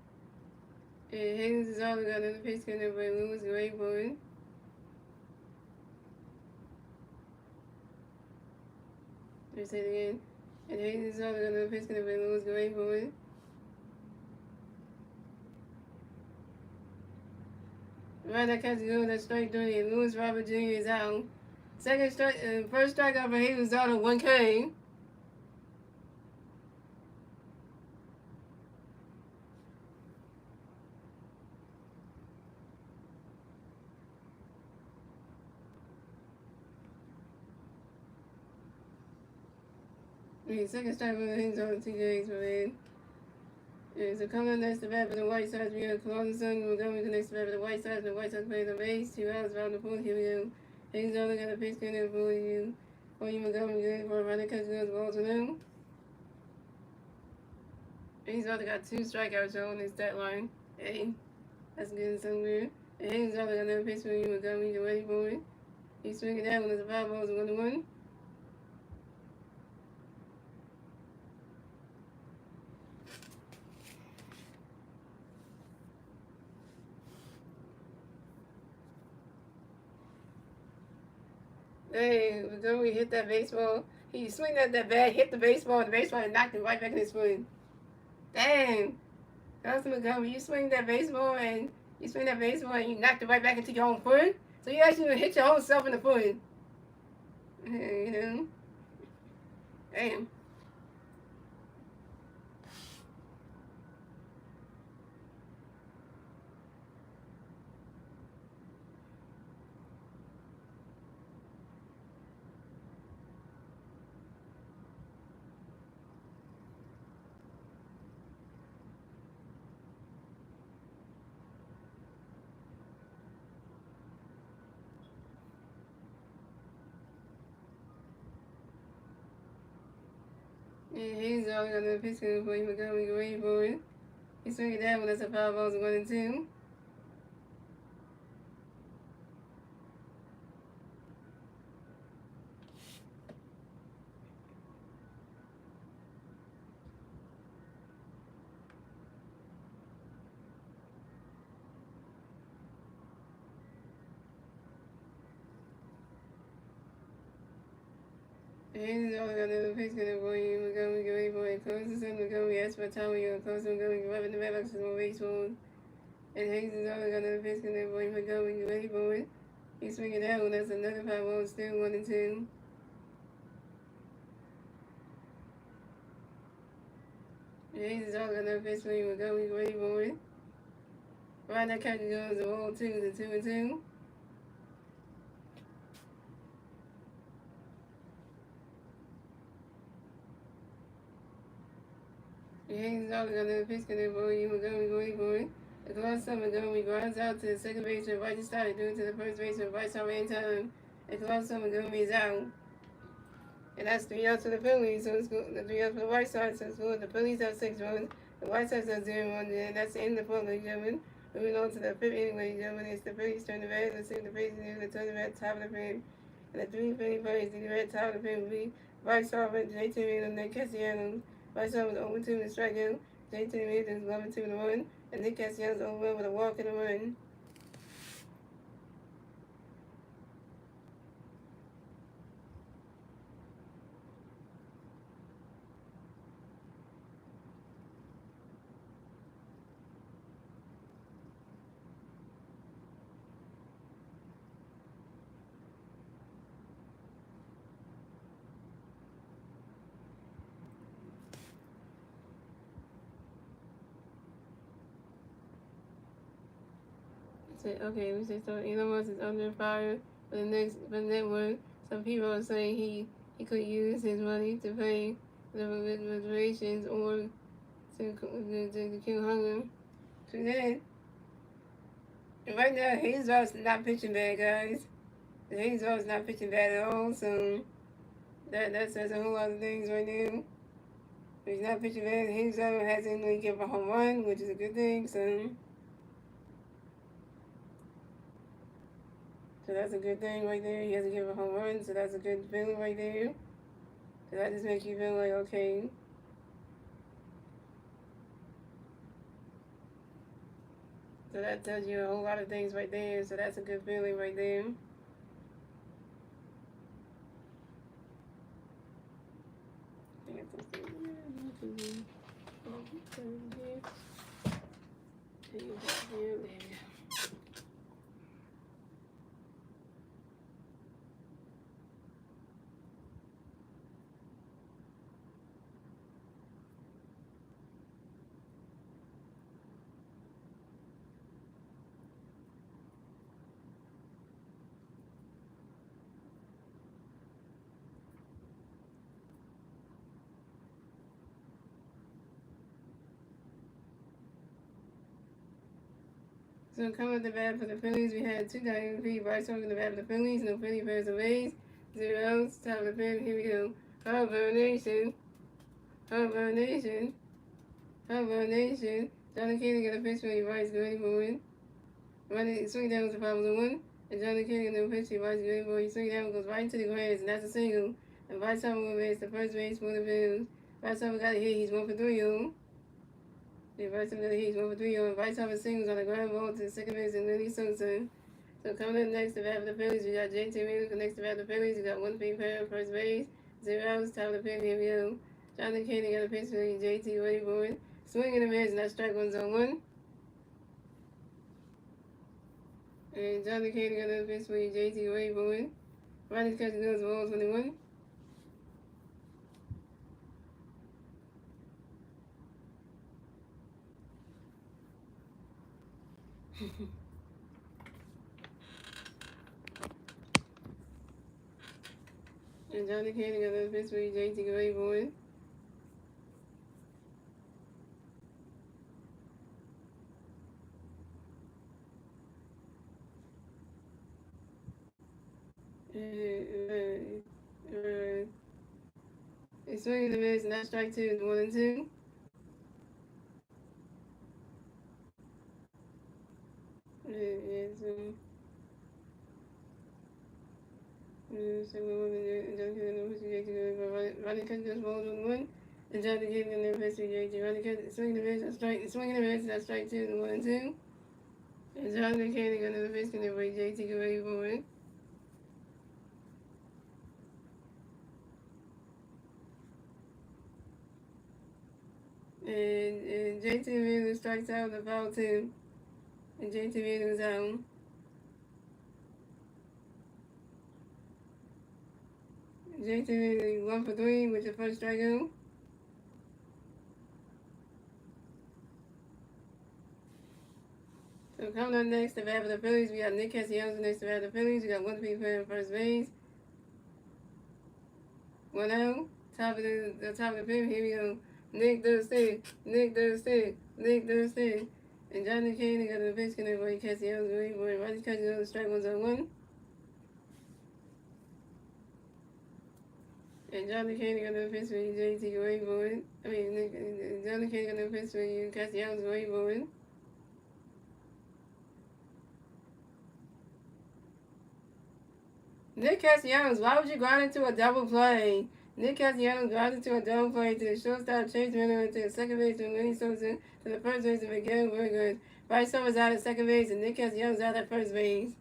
Speaker 1: Hayden's all got another pitch connect by Lewis. Great boy. Let me say it again. And Hayes is also gonna pitch gonna be Lewis Gray for it. Right, that catch good. That strike 30. Lewis Robert Jr. is out. Second strike, first strikeout for Hayes out of 1K. Second strike for Hayes on 2Ks for it. So coming next to bat for the White Sox, we have Columbus Sun. We're going to next to bat for the White Sox. The White Sox play the base. 2 outs around the fourth. Here we go. Hayes only got a pitch count for you. For you, Montgomery good for a runner catch goes ball to them. Hayes only got 2 strikeouts on his stat line. Hey, that's good somewhere. And Hayes only got another pitch for you, Montgomery. You're ready for it. He's swinging that one as a 5 balls and 1-1. Hey, Montgomery hit that baseball. He swinged at that bat, hit the baseball, and the baseball and knocked it right back in his foot. Dang. Constance Montgomery, you swing that baseball and you knocked it right back into your own foot. So you actually hit your whole self in the foot. You know. Damn. And he's all got another pitch for you, Montgomery. You're ready for it. He's swinging that one. That's a 5 balls and 1-2. Hayes is only got another pitch for you, Montgomery. You're ready for it. Close to Montgomery. Ask for time. You're close to Montgomery. You're rubbing the mailbox with more baseball. And Hayes is only got another pitch for you, Montgomery. You're ready for it. He's swinging that one. That's another 5 balls, still 1-2. Hayes is all got another pitch for you, Montgomery. You're ready for it. Right, that catch goes to ball 2 to 2-2. Hayes is all got another pitch for you, Montgomery. You're ready for it. The close to Montgomery grinds out to the second baseman, right side, due to the first baseman, right side in time. And close to Montgomery is out. And that's 3 outs for the Phillies. So it's good. The 3 outs for the White Sox. So it's good. The Phillies have 6 runs. The White Sox have 0 runs. And that's the end of the 4th, ladies and gentlemen. Moving on to the 5th inning, ladies and gentlemen. It's the Phillies turn the red. Let's see what the Phillies do. The turn the red, top of the fifth. And the 3 Philly players in the red, top of the fifth will be White Sox with J.T. and Nick Castellanos. White Sox was 0-2 to strikeout. J.T. was 11-2 to 1. And Nick Castellanos over with a walk and a run. Okay, we say so. Elon Musk is under fire for the next one. Some people are saying he could use his money to pay the reparations or to kill hunger. So then, right now, Hazel's not pitching bad, guys. Hazel's not pitching bad at all. So that says a whole lot of things right now. He's not pitching bad. Hazel hasn't really given a home run, which is a good thing. So that's a good thing right there. He hasn't given a home run, so that's a good feeling right there. So that just makes you feel like, okay. So that tells you a whole lot of things right there. So that's a good feeling right there. So coming at the bat for the Phillies, we had 290 White Sox in the bat for the Phillies. No Philly fans away. 0 outs. Top of the fifth. Here we go. Harvard Nation. Harvard Nation. Harvard Nation. Johnny Kennedy got a pitch for the Whites. Good moving. Running swing down to 5-1. And Johnny Kennedy got a pitch for the Whites. Good boy. Swing down goes right into the grass, and that's a single. And White Sox will race the first base for the Phillies. White Sox got a hit. He's 1-for-3 on. The White Sox got a hit. He's 1-for-3 on. White Sox singles on the ground ball to the second base and Lily Sosa. So coming up next to bat for the Phillies, we got JT Realmuto next to bat for the Phillies. We got 1 free pair at first base, 0 outs, top of the fifth. Here we go. Jonathan Kennedy got a pitch for JT ready for it. Swinging the miss, and that strike 1-1. And Jonathan Kennedy got a pitch for JT ready for it. Ronnie's catching those balls 21. And Jonathan Kennedy got a pitch for JT ready for it. He's swinging the miss, and that strike 2 is 1-2. Ronnie catches those balls 1-1. And Jonathan Kennedy got a pitch for JT. Ronnie catches swinging the miss, swinging the miss, that strike 2 is 1-2. And Jonathan Kennedy got another pitch for JT ready for it. And JT Realmuto strikes out the foul 2. And JT Realmuto's out. JT Realmuto 1-for-3 with the first strikeout. So coming up next to bat for the Phillies, we got Nick Castellanos next to bat for the Phillies. We got 1 free pair at first base. 1 out. Top of the fifth. Here we go. Nick does stick. Nick does stick. Nick does stick. And Johnny Kennedy got a pitch connect for Castellanos. Ready for it. Ronnie catches another strike 1-1. And Johnny Kennedy got a pitch for JT ready for it. Johnny Kennedy got a pitch for Castellanos. Ready for it. Nick Castellanos, why would you grind into a double play? Nick Castellanos grounded into a double play to the shortstop Chase Miller to the second base to Lenny Sosa to the first base to Miguel Burgos. Bryce Summers out at second base and Nick Castellanos out at first base.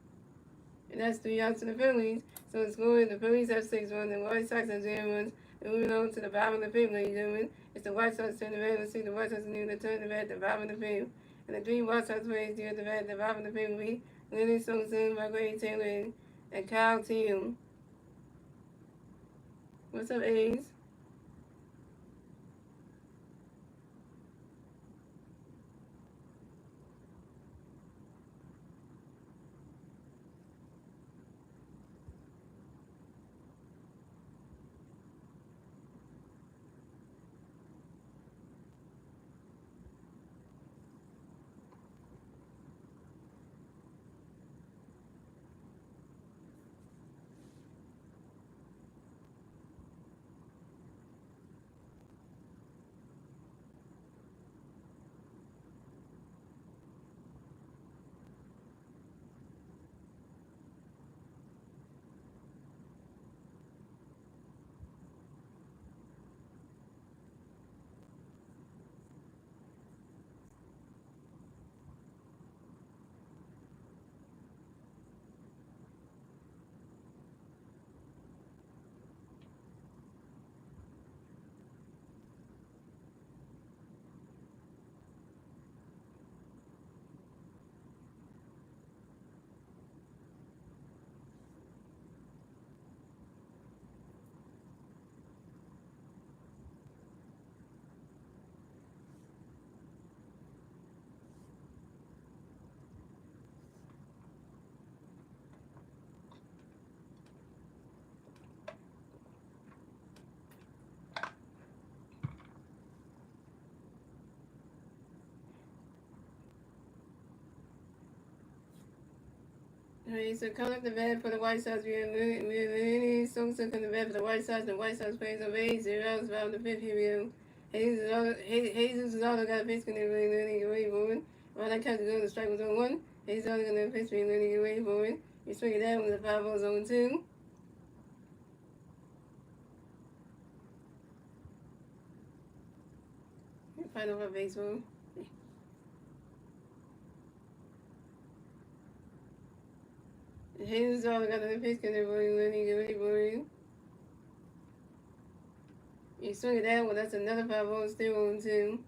Speaker 1: And that's 3 outs to the Phillies. So the score is the Phillies have 6 runs, the White Sox have 0 runs. And moving on to the bottom of the fifth, ladies and gentlemen. It's the White Sox turn the bat. Let's see the White Sox need to turn the bat at the bottom of the fifth. And the 3 White Sox players here at the bat at the bottom of the fifth will be Lenny Sosa, Michael A. Taylor, and Kyle Teal. What's up, A's? Alright, so coming up the bat for the White Sox, we have Lenny Sosa coming the bat for the White Sox. The White Sox plays over 8-0, found the fifth here. Jesus is all got a pitch going to Lenny away forward. While that catch goes, the strike was on 1. Jesus all going to pitch for Lenny away forward. You swing it down with the 5 balls on 2. Final for baseball. Jesus all got a pitch going to Lenny away forward. You swing it down, well, that's another 5 balls still on 2.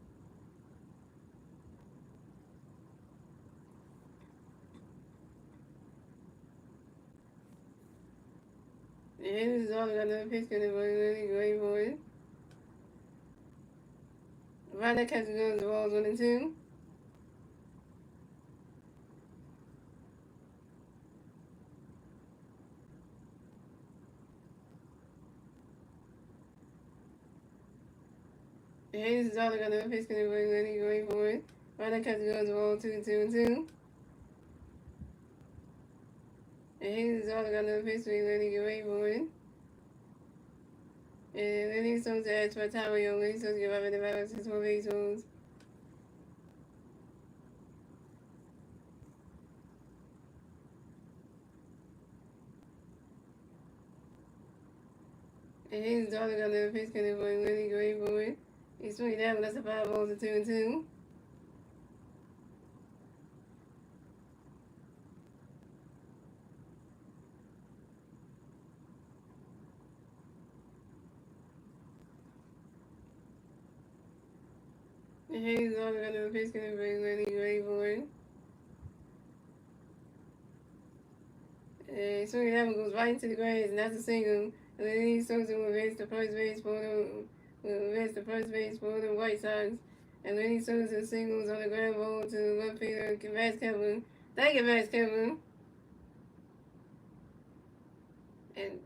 Speaker 1: Jesus all got another pitch going to Lenny away forward. Right that catch goes, the balls 1 and 2. Hayes is all got the pitch going to go for it. Right that catch goes, the ball 2 and 2 and 2. And Hayes is all got the pitch going to go for it. And then he's supposed to ask for time on your lead, so to give up in the balance of 4 baseballs. And Hayes is all got the pitch going to go for it. He's swinging down, but that's a 5 balls to 2 and 2. And Hayes is all got the pitch going to go for it. And swinging down goes right into the grass, and that's a single. And then he's supposed to advance to first base for the White Sox. And then he throws his singles on the ground ball to the left fielder, Vass Kevin. Thank you, Vass Kevin. And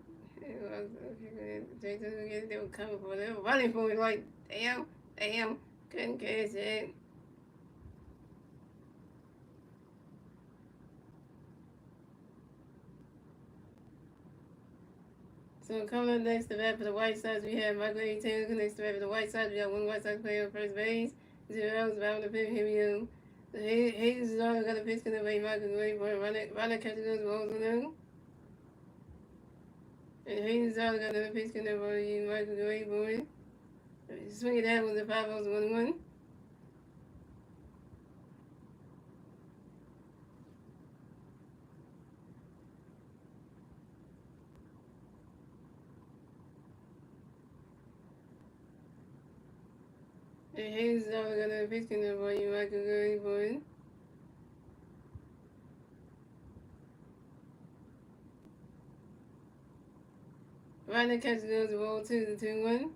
Speaker 1: they were coming for it. They were running for it like, damn, couldn't catch it. So coming up next to bat for the White Sox, we have Michael A. Taylor. Next to bat for the White Sox, we have one White Sox player on first base. 0 outs, bound to fifth. Here we go. Hayes is all got a pitch in the way. Michael Gray for Ronald catches those balls on them. And Hayes is all got another pitch in the way. Michael Gray for it. Swing it down with the 5 balls 1-1. And Hayes is all got another pitch in the way. Michael Gray for it. Ronald catches those balls 2-1.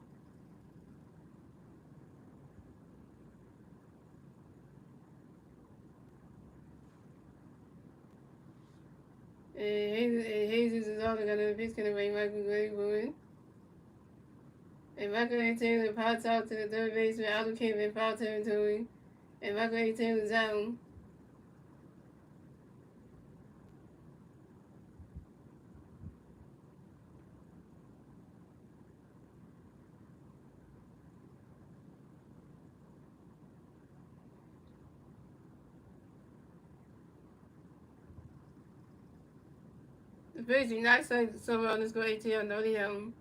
Speaker 1: And Hayes is all got another pitch in the way. Michael Gray for it. And Michael A. Taylor pops out to the third baseman, Aldo came in foul territory. And Michael A. Taylor's out. The Phillies do not say somewhere on this go ATL, no, they don't.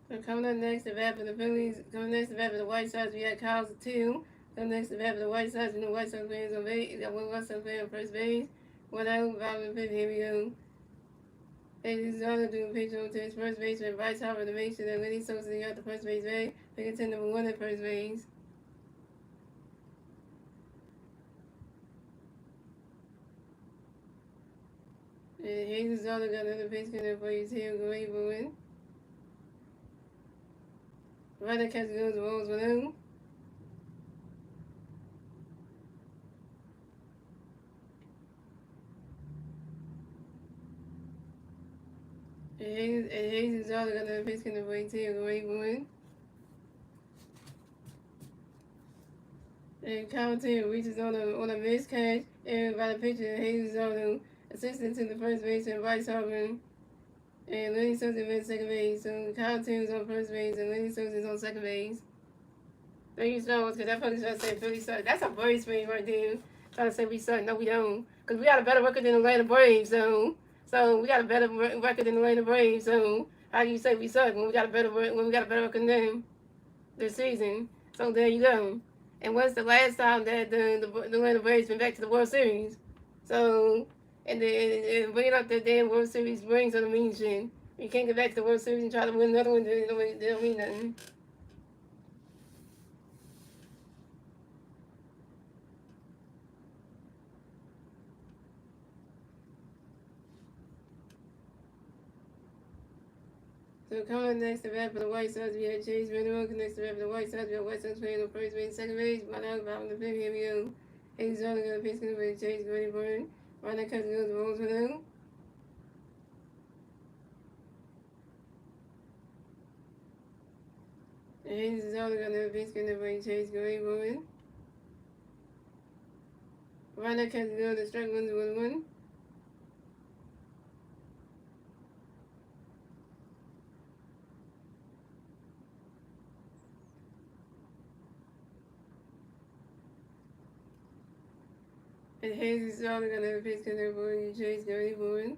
Speaker 1: So coming up next, the bat for the Phillies. Coming next, the bat for the White Sox, we got Kyle's 2. Coming next, the bat for the White Sox, and the White Sox players on base. Got one White Sox player on first base. 1 out, bottom of the fifth. Here we go. And this is all to do a pitch over to his first baseman, Bryce Harper, to make sure that Lenny Sosa got the first base bag. Picking to number 1 at first base. And Hayes is all got another pitch coming up for you, Taylor Gray for it. Right that catch goes the balls 1-0. And Hayes is all got another pitch coming up for you, Taylor Gray for it. And commentator reaches on a missed catch. And by the pitcher, Hayes on the assistant to the first base and Bryce Harper. And Lenny Stokes is second base. So Kyle Tim is on first base and Lenny Stokes is on second base. 3 stones, because that probably trying to say Philly suck. That's a Braves fan right there. Trying to say we suck. No, we don't. Because we got a better record than the Atlanta Braves, so we got a better record than the Atlanta Braves, so how do you say we suck when we got a better record than them this season? So there you go. And when's the last time that the Atlanta Braves been back to the World Series? So and bringing up that damn World Series rings on the mean shit. You can't get back to the World Series and try to win another one. They don't mean nothing. So coming next to bat for the White Sox, we had Chase Manuel. Next to bat for the White Sox, we have White Sox playing on first base, second base. Right now, bottom of the fifth, here we go. Hayes on the pitch with Chase ready for it. Right now, Cousin goes the rolls for them. And Hayes is on the pitch going to bring Chase ready for it. Right now, Cousin goes the strike ones with one. And Hayes is on the pitch going to bring Chase ready for it.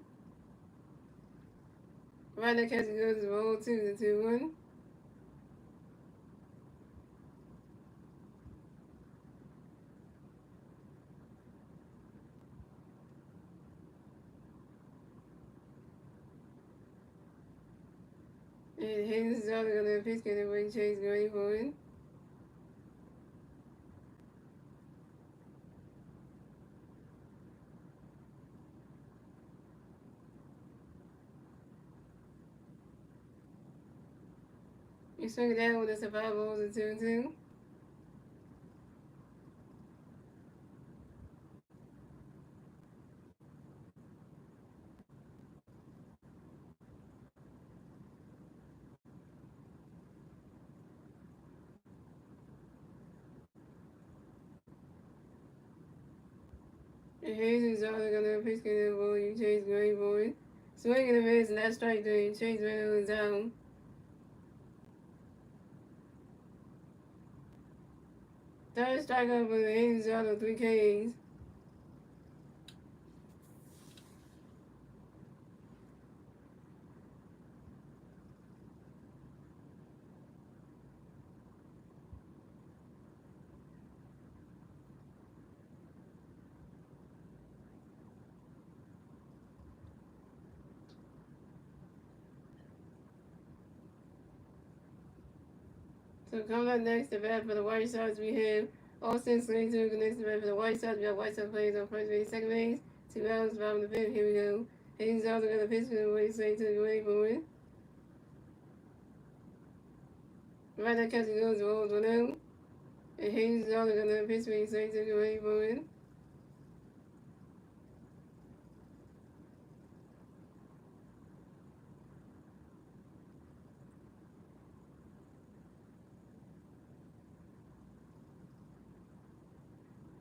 Speaker 1: Right now, Cousin goes the roll 2-1. And Hayes is on the pitch going to bring Chase ready for it. You swing it down with the survivals and 2-2. And Hayes is on the pitch going to you Chase ready for it. Swing and a miss, and that's strike three. Chase Reynolds is down. Third strikeout for the Hayes on 3 Ks. So coming up next to bat for the White Sox, we have Austin Slade to next to bat for the White Sox. We have White Sox players on first base, second base. 2 outs, bottom of the fifth. Here we go. Hayes also got a pitch to the way Slade to the way for it. Right now, catching goes the rolls 1 out. And Hayes is also got a pitch to Slade to the way for it.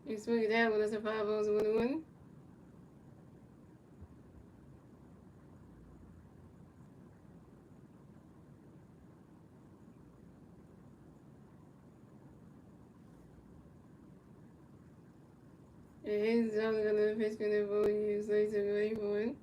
Speaker 1: You swing it down when it's a 5-0 1-1. And Hayes is also got a pitch to the way Slade to the way for it.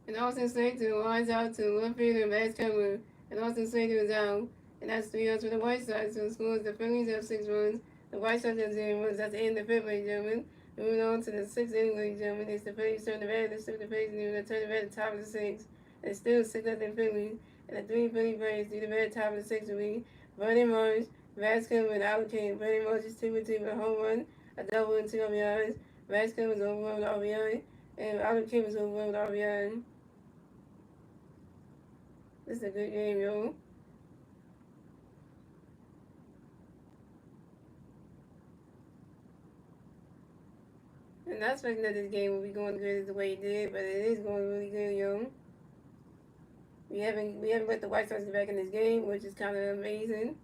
Speaker 1: And Austin Slade to lines out to left field and bats cover. And Austin Slade is out. And that's 3 outs for the White Sox. So the scores the Phillies have 6 runs. The White Sox have 0 runs. That's the end of the fifth, ladies and gentlemen. Moving on to the sixth inning, ladies and gentlemen. It's the Phillies turn the bat. It's still the Phillies and they turn the bat at the top of the sixth. And it's still 6-0 Phillies. And the 3 Philly Braves do the bat at the top of the sixth will be Vernon Marsh, Vasquez, and Alec King. Vernon Marsh is 2-2 with a home run, a double, and 2 RBIs. Vasquez was over with RBI. And Alec King was over with RBI. This is a good game, yo. And not expecting that this game will be going good the way it did, but it is going really good, yo. We haven't let the White Sox get back in this game, which is kind of amazing.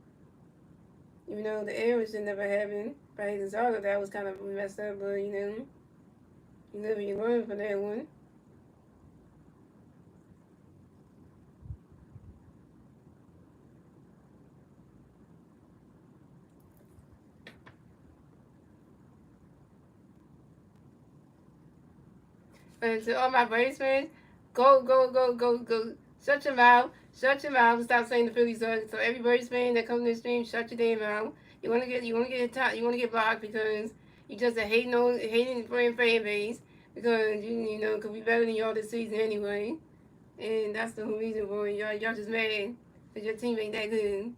Speaker 1: Even though the error should never happen. By Gonzalo, that was kind of messed up, but you live and you learn from that one. And to all my Braves fans, go, go, go, go, go. Shut your mouth. Shut your mouth and stop saying the Phillies suck. So every Braves fan that comes to the stream, shut your damn mouth. You wanna get blocked because you just a hating fan base because you know could be better than y'all this season anyway. And that's the whole reason for it. Y'all just mad because your team ain't that good.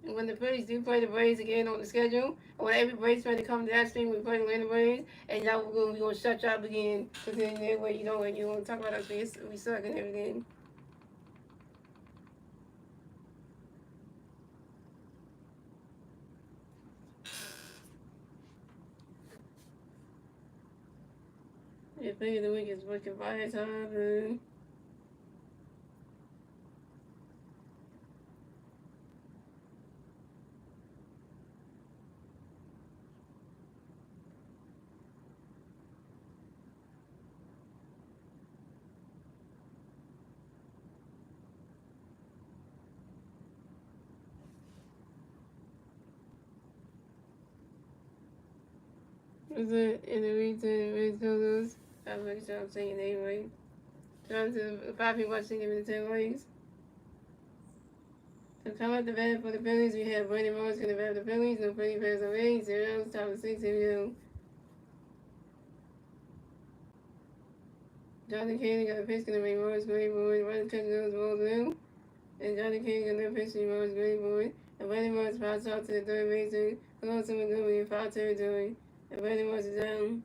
Speaker 1: And when the Phillies do play the Braves again on the schedule, I want every Braves fan to come to that stream. We play the Atlanta Braves, and y'all we gonna shut you up again. Cause then that way you don't talk about us. We suck and everything. Yeah, play of the week is working by his time. Is it in the reason Red Colors? I'm making sure I'm saying it anyway. Trying to 5 people watching give me the 10 ways. So come at the bat for the Phillies. We have Brandon Morris going to bat the Phillies. No Philly players away. 0, top of 6. Here we go. Johnny Kane got a pitch going to make Morris great boy. Running cut goes ball blue. And Johnny Kane got no pitch to Morris great boy. And Brandon Morris fouls out to the third baseman. Hello, someone good in foul territory. And Brandon Morris is down.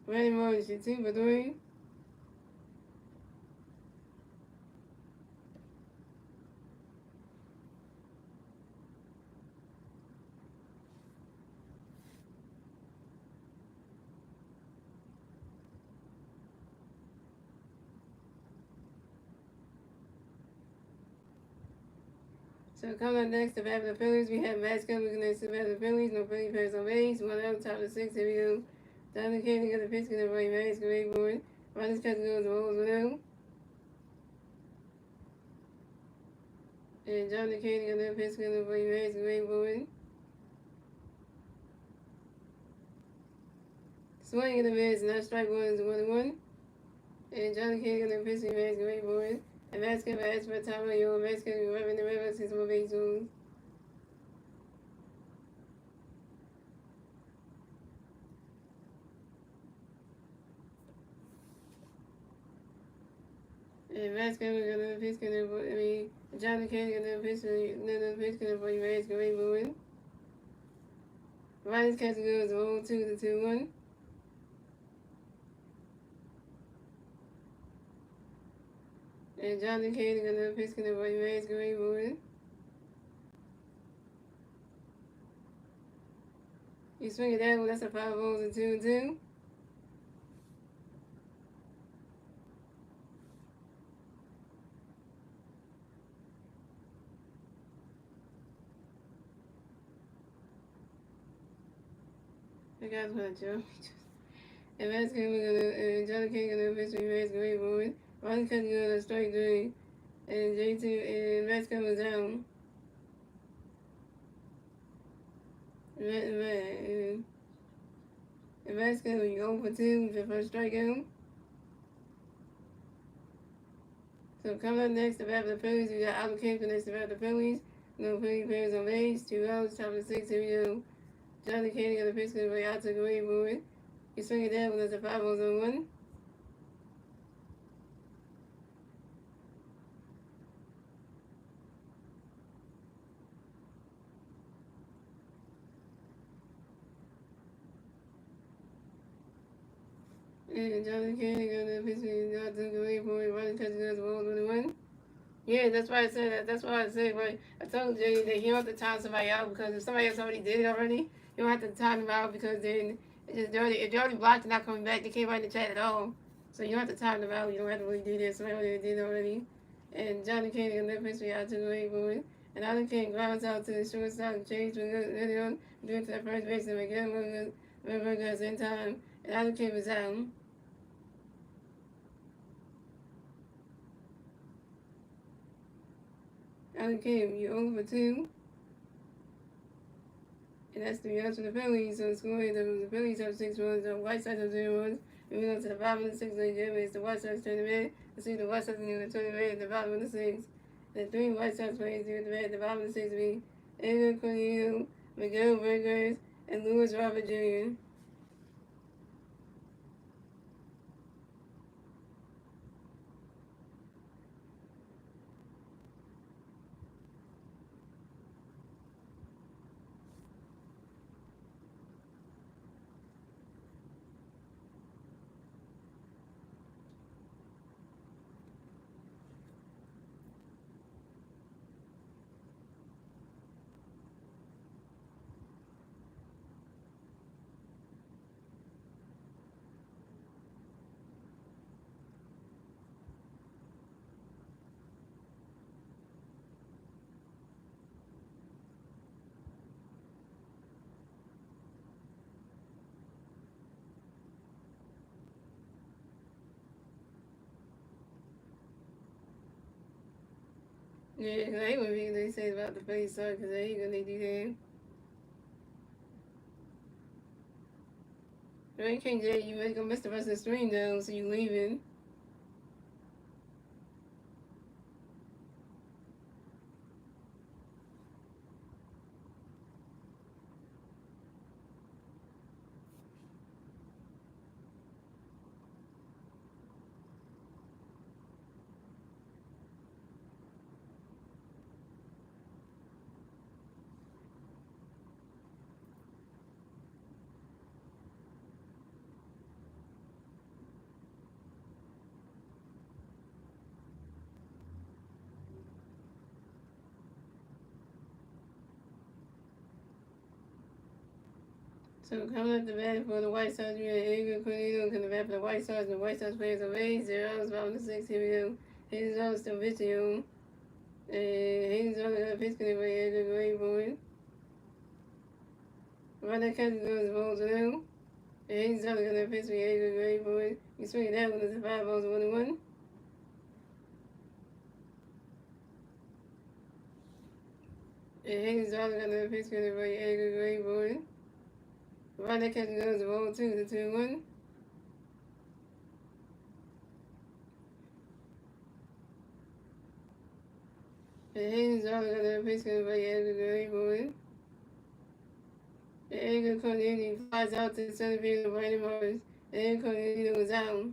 Speaker 1: Brandon Morris, you 2 for 3. So coming up next to bat for the Phillies, we have Matt Scott looking next to bat for the Phillies. No Philly players on base. 1 out, top of 6. Here we go. Johnny Kane got a pitch going to play Matt great boy. Ronnie's cut goes the balls 1 out. And Johnny Kane got a pitch going to play Matt great boy. Swing in the miss, and that strike 1 is 1-1. And Johnny Kane got a pitch to Matt great boy. And Matt's going to ask for a time on your Matt's going to be rubbing the river since more base moves. And Matt's going to get a pitch going to Johnny Kane got a pitch going to play Matt's great boy. Ronnie's catch goes 0-2 to 2-1. And Johnny Kane got a pitch going to play Matt's great boy. You swing it that one, that's a 5 balls and 2-2. The guys want to jump. And Matt's going to Johnny Kane got a pitch to Matt's great boy. Ronnie's catch goes a strike 3. And J2 and Matt's comes down. And Matt's going to be 0 for 2 with the first strikeout. So coming up next to bat for the Phillies, we got Albert Kemp next to bat for the Phillies. No Philly players on base. 2 outs, top of 6. Here we go. Johnny Kane got a pitch going to play out to the great boy. He swing it down when there's a 5 balls on 1. And Johnny Kane got a pitch out to the great boy. Running catch goes ball 21. Yeah, that's why I said that. That's why I said, right? I told Jay that he don't have to time somebody out because if somebody else already did it already, You don't have to time them out because then if they're already blocked and not coming back, they can't write in the chat at all. So you don't have to time them out. You don't have to really do this. Somebody already did already. And Johnny Kane and left history out to the way boy. And Allen King grounds out to the shortstop and James Williams doing to the first base and again Williams in time. And Allen King was out. Allen King, you over 2. And that's the answer to the Phillies. So scoring the Phillies have 6 runs, the White Sox have 0 runs. Moving on to the bottom of the 6th inning, it's the White Sox turn the red. Let's see the White Sox in the turn the red at the bottom of the 6th. The 3 White Sox players do the red at the bottom of the 6th be Edgar Cornelio, Miguel Burgers, and Louis Robert Jr. Yeah, cause I hate when people they say about the face suck because I hate when they do that. Right, King J, you ain't gonna miss the rest of the stream though, so you leaving. So coming up the bat for the White Sox, we have Edgar Cornelio coming the bat for the White Sox, and the White Sox players are raised. 0 outs, bottom of the 6th, here we go. Hayes out, still Vizio. And Hayes out, got a pitch connect by Edgar Cornelio. Right that catch goes balls now. And Hayes out, got a pitch by Edgar Cornelio. You swing that one, it's a 5 balls, 1-1. And Hayes out, got a pitch connect by Edgar Cornelio. Right that catch goes ball 2, the 2-1. And Hayes out, got a pitch connect by Edgar Cornelio. And Edgar Cornelio flies out to the center field of Brandon Morris. And Edgar Cornelio was out.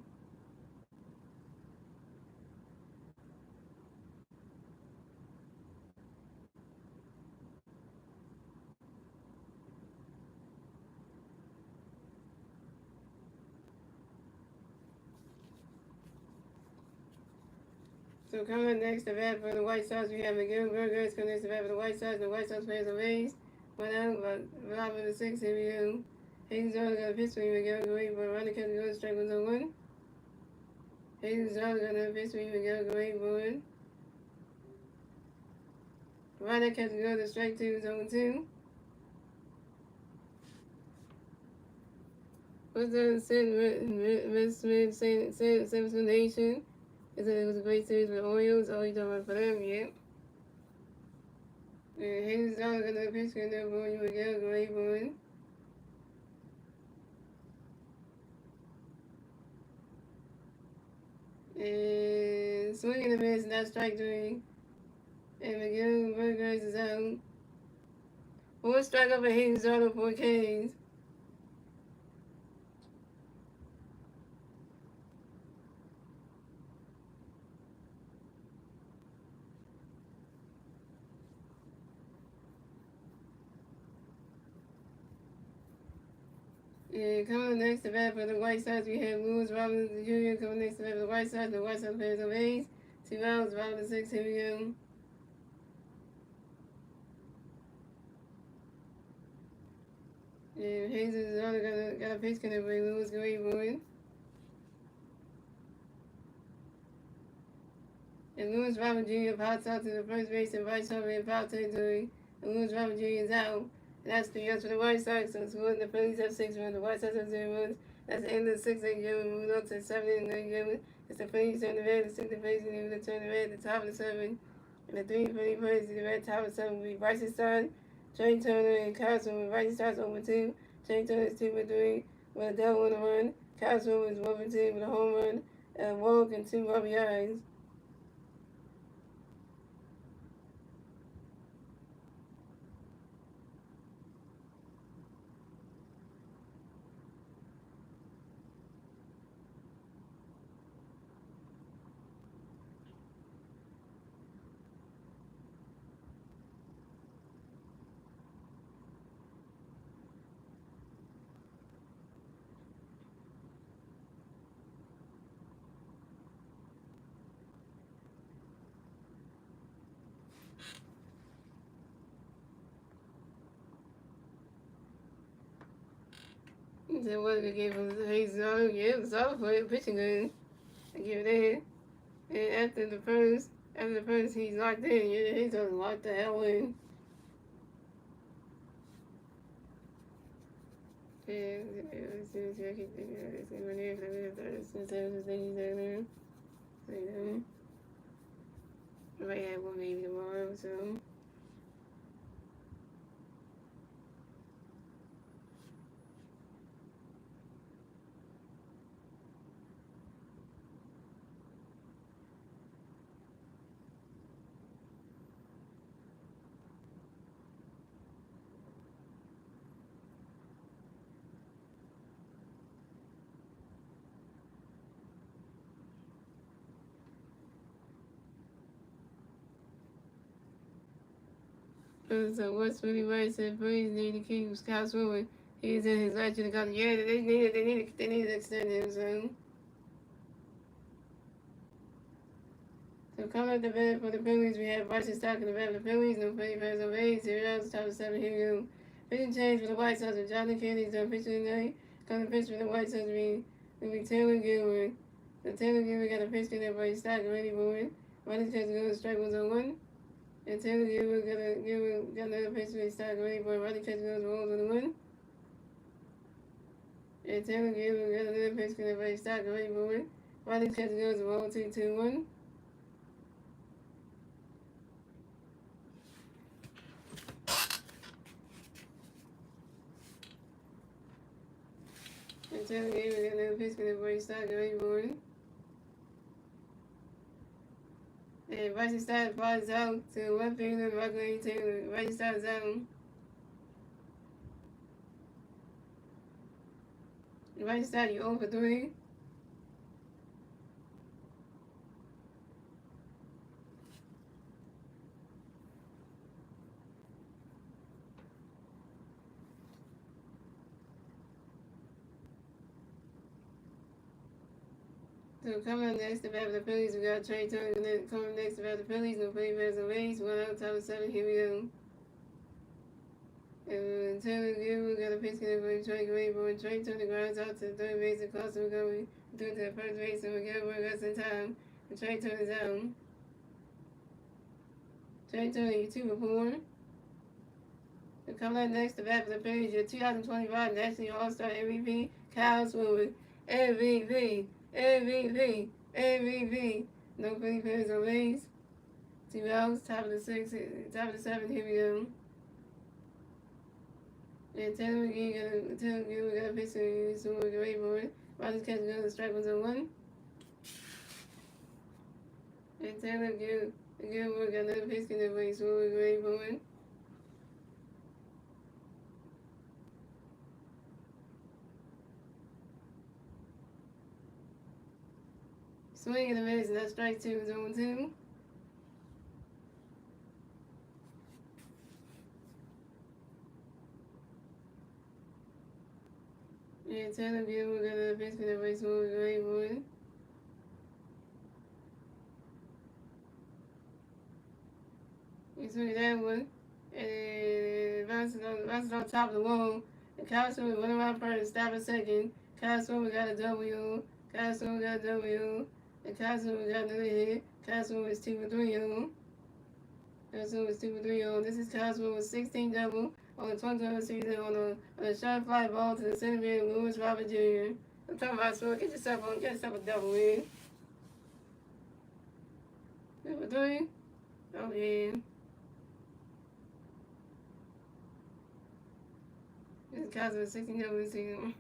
Speaker 1: So coming up next, the bat for the White Sox, we have Miguel Burgers coming next to bat for the White Sox. The White Sox players are raised. 1 out, but bottom of the 6th, here we go. Hayes Jones got a pitch swing, Miguel great, but running catch goes strike 1-1. Hayes Jones got a pitch swing, Miguel great, but running catch goes to strike 2, 0-2. What's the Simpson Nation? It was a great series with the Orioles. Oh, you talking about for them, yeah. And Hayes Jones got a pitch swing, Miguel great, but and swinging the miss, not strike 3. And Miguel Burgers is out. 1 strikeout for Hayes Auto 4 Ks. And coming next to bat for the White Sox, we have Louis Robinson Jr. coming next to bat for the White Sox. The White Sox players are A's. 2 outs, bottom of the 6th, here we go. And Jesus is only got a pitch connect with Lewis Greenwood. And Lewis Robert Jr. pops out to the first base and Bryce Harper in foul territory. And Lewis Robert Jr. is out. And that's 3 outs for the White Sox. So it's one. The Phillies have 6 runs. The White Sox have 0 runs. That's the end of the 6-8 game. Moving on to the 7-8 game. It's the Phillies turn the red. The 6th Phillies and the turn the red at the top of the 7. And the 3 Phillies players in the red top of the 7 will be Bryson Stott, Trey Turner, and Carlson. With Bryson Stott's over 2. Trey Turner is 2 for 3 with a double and a run. Carlson was 1 for 2 with a home run, a walk, and 2 RBIs. That was a good game for the Phillies. Yeah, it was all for it, pitching good. I give it that. And after the first, he's locked in. Yeah, he's just locked the hell in. Yeah, let's see what I can think of. Let's see what it is. Sometimes things down there. So, I might have one maybe tomorrow, so. So what's really right said Phillies need to keep Scott Swimmer. He's in his legend because yeah, they need to extend him, so coming up the bat for the Phillies, we have Bryson Stott in the bat for the Phillies, no Philly fans on base, 0 outs, top of 7, here we go. Pitching change for the White Sox with Jonathan Kennedy's done pitching tonight. Coming pitch for the White Sox will be Taylor Gilbert. So Taylor Gilbert got a pitch in there, Bryson Stott ready for it. Running catch goes, strike was on 1. And Taylor Gilbert got another pitch for Stott ready for it. Running catch goes, rolls on the 1. And Taylor Gilbert got another pitch in there, Bryson Stott ready for it. Running catch goes, roll 2-2-1. And Taylor Gilbert got another pitch in there, Bryson Stott ready for it. And Bryson Stott flies out to left fielder Rockland Taylor. Bryson Stott's out. Bryson Stott, you over 3. So coming up next to bat for the Phillies, we got Trey Turner. Coming next to bat for the Phillies, no Philly fans on base. 1 out, top of 7, here we go. And Taylor Gilbert got a pitch in for Trey Gilbert. Trey Turner grounds out to the third base across the recovery. Through to the first base, and Gilbert got some time. And Trey Turner's out. Trey Turner, you 2 for 4. So coming up next to bat for the Phillies, your 2025 National All-Star MVP, Kyle Swimmer. MVP. MVP. MVP. No Philly fans on base. 2 outs, top of the 6, top of the 7, here we go. And Taylor Gilbert got a pitch to Swimmer, get ready for it. Rogers catch another strike was on 1. And Taylor Gilbert got another pitch in the way, Swimmer, get ready for it. Swing and a miss, and that strike 2 is on 2. And Taylor Gilbert got another pitch in the way, Swimmer, get ready for it. He swing that one, and bounces on top of the wall. The Costco is one of my first. Stop a second. Costco, we got a W. Costco, we got a W. The Costco, we got another hit. Costco is 2 for 3 on. Costco is 2 for 3 on. This is Costco with 16 double on the 2012 season on a shot fly ball to the center field, Lewis Robert Jr. I'm talking about so get yourself a double in. 2 for 3. Oh yeah. This is Costco with 16 double this season.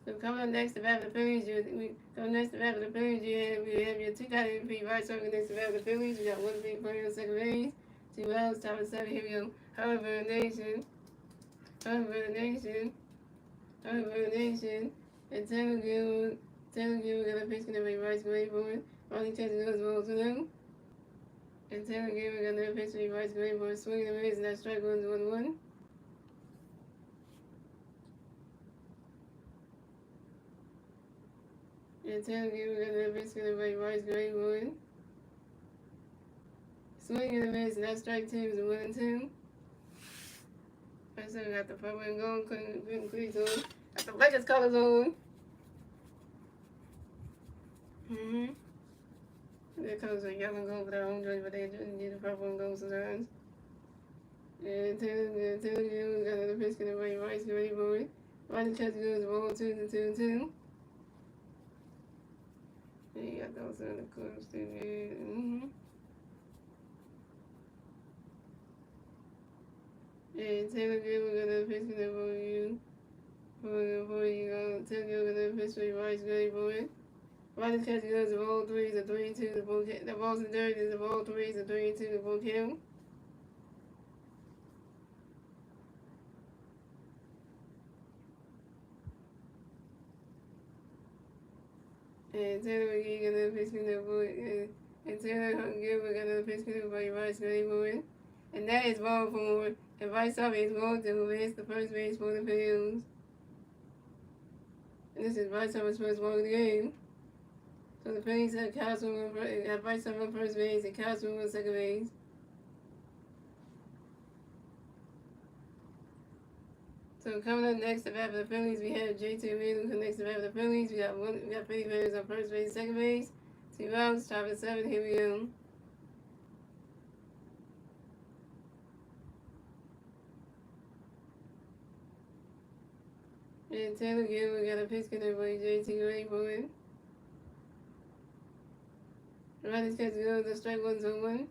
Speaker 1: So coming up next to bat the Phillies, we have your two-time MVP White Sox next to bat the Phillies. We got one big player on second base, 2 outs, top of 7. Here we go. However, Nation, and Taylor Gill got a pitch going to be right away for it. Ronnie catches those balls to them. And Taylor Gill got another pitch to be right away for it. Swinging the miss, and that strike 1-1. And Taylor Gill got another pitch going to be right away for it. Swinging the miss, and that strike 2 is 1-2. First time we got the purple and gold, couldn't clear to it. Got the Lakers colors on. Their colors are yellow and gold for their own joint, but they do the purple and gold sometimes. And Taylor Gill got another pitch going to be right for it. Ronnie catches goes ball 2-2. And you got those in the clubs too. And Taylor Gill got another pitch going to for you. For you, Taylor Gill got another pitch for you, right for it. Ronnie catches goes the ball 3 is a 3-2 the ball kill. The ball's in dirt is the ball 3 is a 3-2 the ball kill. And Taylor Gill got another pitch going for it. And Taylor Gill got another pitch going for you, right for it. And that is ball 4. And White Sox is ball 2. It's the first base for the Phillies. And this is White Sox first ball of the game. So the Phillies have White Sox on first base and Costco on second base. So coming up next to bat for the Phillies, we have J.T. Reed who next to bat for the Phillies. We got Philly players on first base, second base, 2 outs, top of 7. Here we go. And Taylor Gill, we got a pitch going by J.T. Reed for it. Ronnie's catch goes the strike 1-1.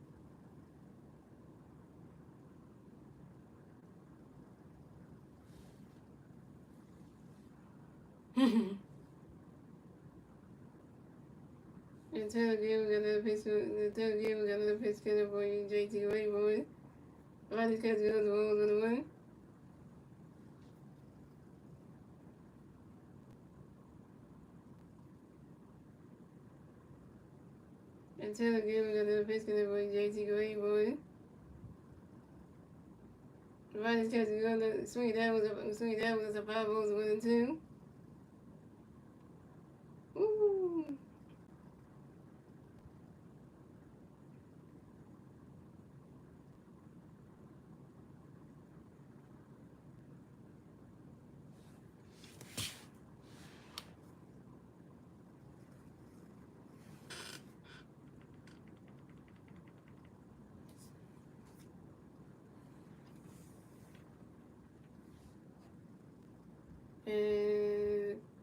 Speaker 1: And Taylor Gill got another pitch going for you, J.T. Reed for it. Ronnie's catch goes the ball 1-1. And Taylor Gill got another pitch going for you, J.T. Reed for it. Ronnie's catch goes swing that was a 5 balls 1-2. Ooh.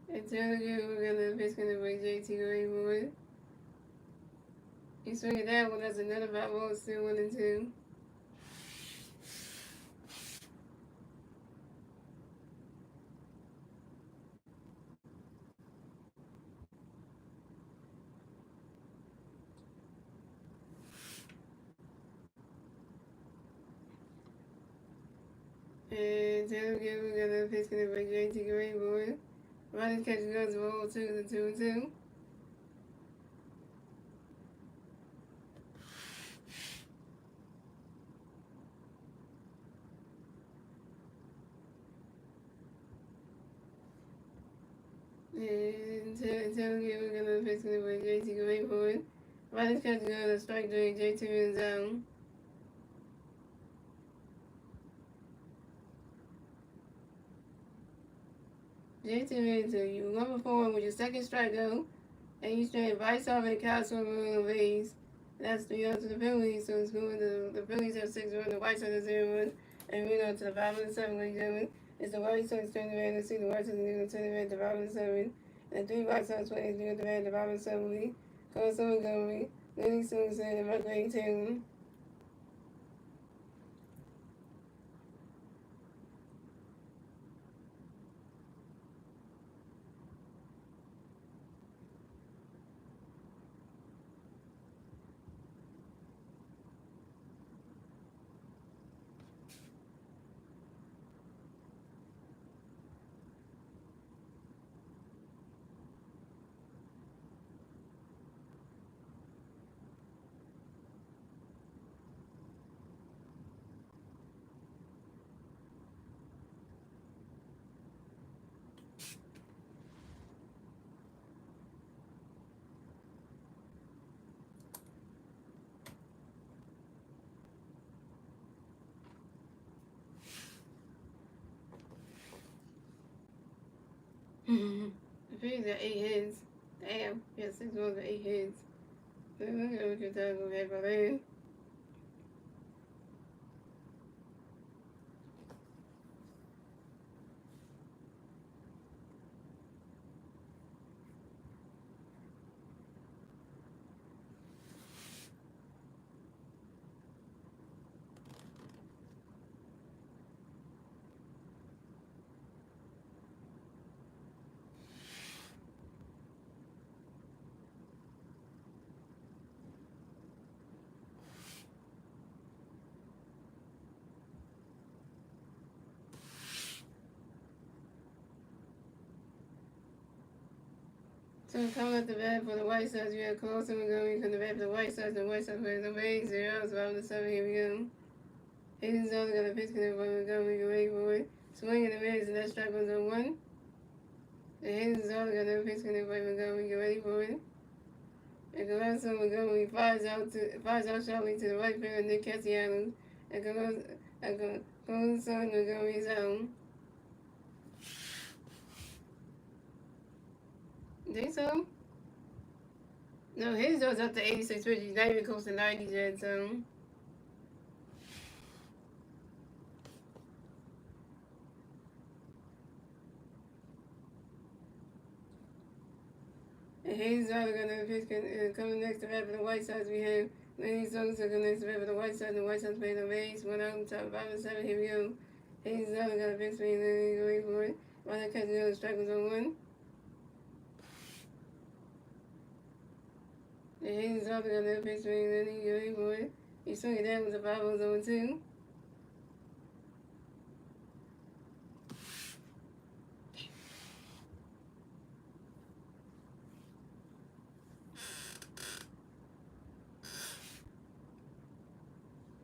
Speaker 1: And Taylor Gill got another pitch going for J.T. Reed for it. He swinging that one, that's another 5 balls, still 1-2. And Taylor Gill got another pitch going for J.T. Reed for it. Ronnie's catch goes the ball 2-2. And Taylor Gill got another pitch going for J.T. Reed for it. Ronnie's catch goes the strike 3, J.T. is down. JT into you. 1-for-4 with your second strikeout. And you straight Vice off and Castle rolling the base. That's 3-0 to the Phillies. So it's going to the Phillies have 6-1, the White Sox have 0-1. And we know to the bottom of the 7, ladies and gentlemen. It's the White Sox turning around to see the White Sox turning around to the bottom of the 7. And 3 White Sox players doing the man at the bottom of the 7 league. Carson Montgomery, Lenny Simpson, and Michael A. Taylor. The Phillies got 8 hits. Damn, we got 6 balls with 8 hits. Look at what you're talking about, brother. So coming up the bat for the White Sox, we have Carson Montgomery from the bat for the White Sox. The White Sox players no base, 0 outs, bottom of the 7, here we go. Hayden's also got a pitch connect by Montgomery, get ready for it. Swing in the mids, and that strike goes on 1. And Hayden's also got another pitch connect by Montgomery, get ready for it. And Carson Montgomery fires out sharply to the right fielder, Nick Castellanos. And Carson Montgomery's out. Think so? No, his goes up to 86 pitches. Not even close to 90 yet, so. And Hayes also got another pitch coming next to bat for the White Sox. We have Lenny Simpson coming next to bat for the White Sox. The White Sox playing the base. 1 out, top 5 and 7. Here we go. Hayes also got a pitch for Lenny going for it. Ronald Castellanos strike was on 1. And Hayes also got another pitch for Lenny going for it. He swung it down with the 5 on 2.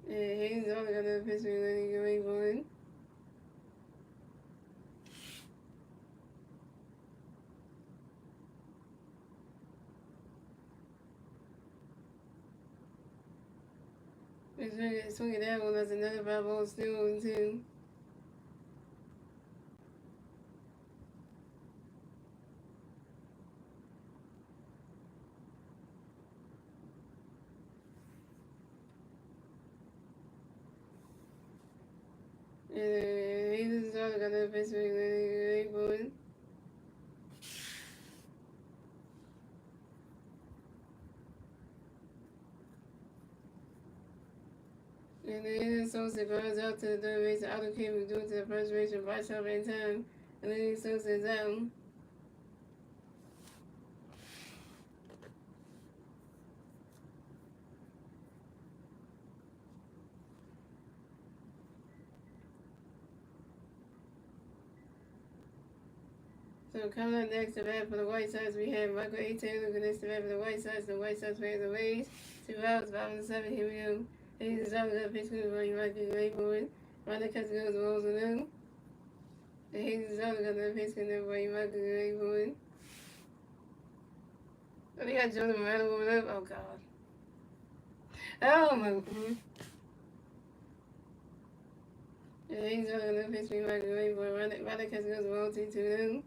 Speaker 1: And Hayes also got another pitch for Lenny going for it. Swing it down, that's another 5 ball still on 2. And Hayes also got another pitch for Lenny going for it. And then Sosa grounds out to the third base. Auto came due to the first base and Bryce Harper in time. And then Sosa is out. So coming up next to bat for the White Sox, we have Michael A. Taylor next to bat for the White Sox. The White Sox playing the Rays. 2 outs, bottom of the 7. Here we go. Hayes is out of that pitch where you might be ready for it. Ronald Castellanos rolls it in. And Hayes is out of that pitch where you might be ready for it. Oh, they got Jordan Moreno over there. Oh, God. Oh, my. And Hayes is out of that pitch where you might be ready for it. Ronald Castellanos rolls it to them.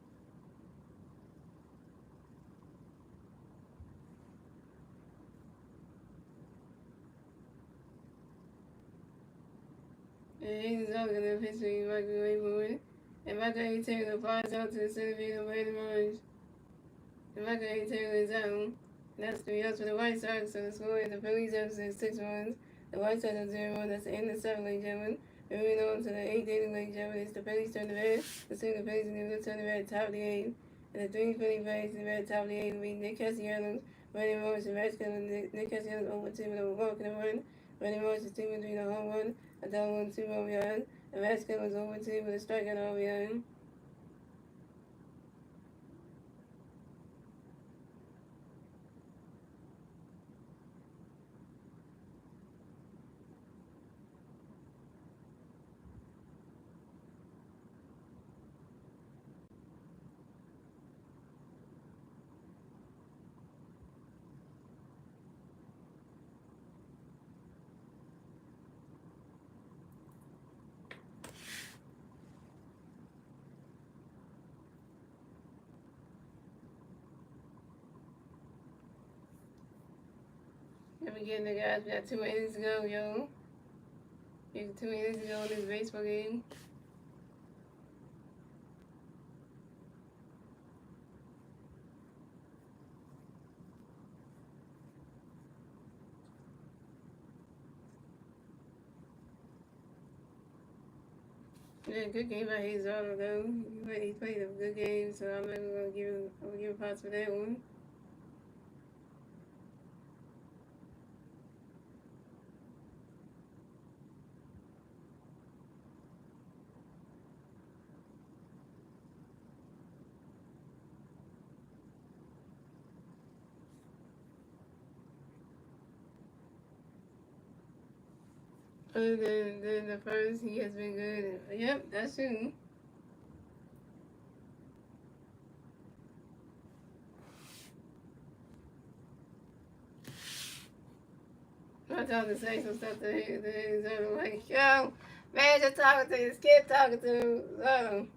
Speaker 1: And he's also going to pitch for you, Michael Wayboard. And Michael A. Taylor flies out to the center field of Brandon Marsh. And Michael A. Taylor is out. That's 3 outs for the White Sox. So the score is the Phillies have 6 runs. The White Sox have 0 That's the end of the 7th, ladies and gentlemen. Moving on to the 8th inning, ladies and gentlemen. It's the Phillies turn the red. The second Phillies and the turn the red, top of the 8th. And the 3 Philly Phillies in the red, top of the 8th will be Nick Castellanos, Brandon Marsh, and Redskins. Nick Castellanos over 2 with a walk and a run. Brandon Marsh is 2 and 3 the home run. A double and 2 RBI. And Redskins was over 2 with a strikeout RBI. And we getting the guys. We got 2 innings to go, yo. We got 2 innings to go in this baseball game. Yeah, good game by Hazel though. He played a good game, so I'm not gonna give him props for that one. Other than the first, he has been good. Yep, that's true. I'm trying to say some stuff to his other like, yo, man, just talking to you, skip talking to him.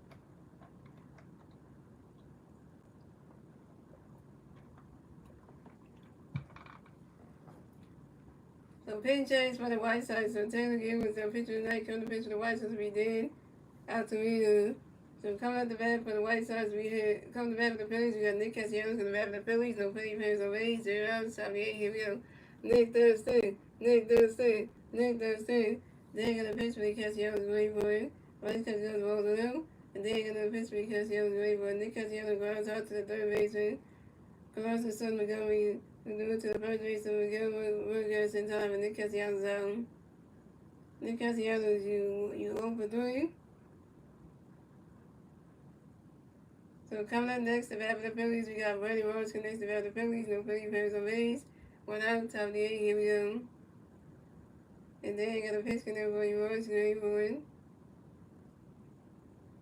Speaker 1: So pitching change for the White Sox. So Taylor Gill was the pitcher tonight. Come to pitch for the White Sox, we did. Out to me. So coming out the bat for the White Sox, we had come to bat for the Phillies. We got Nick Castellanos coming to bat for the Phillies. No Philly players on base. 0 outs. Top of the 8. Here we go. Nick Thurston. Nick Thurston. Nick Thurston. They're gonna pitch for the Castellanos. Great boy. White Sox goes balls to them. And they're gonna pitch for the Castellanos. Great boy. Nick Castellanos grounds out to the third baseman. Across the sun, Montgomery. We do it to the first base, so we'll get us in time. And Nick Castellanos out. Nick Castellanos, you 0 for 3. So coming up next, the bat for the Phillies, we got Brady Rose connects the bat for the Phillies. No Philly players on base. 1 out, top of the 8. Here we go. And then you got a pitch connect for you, Rose. Great for it.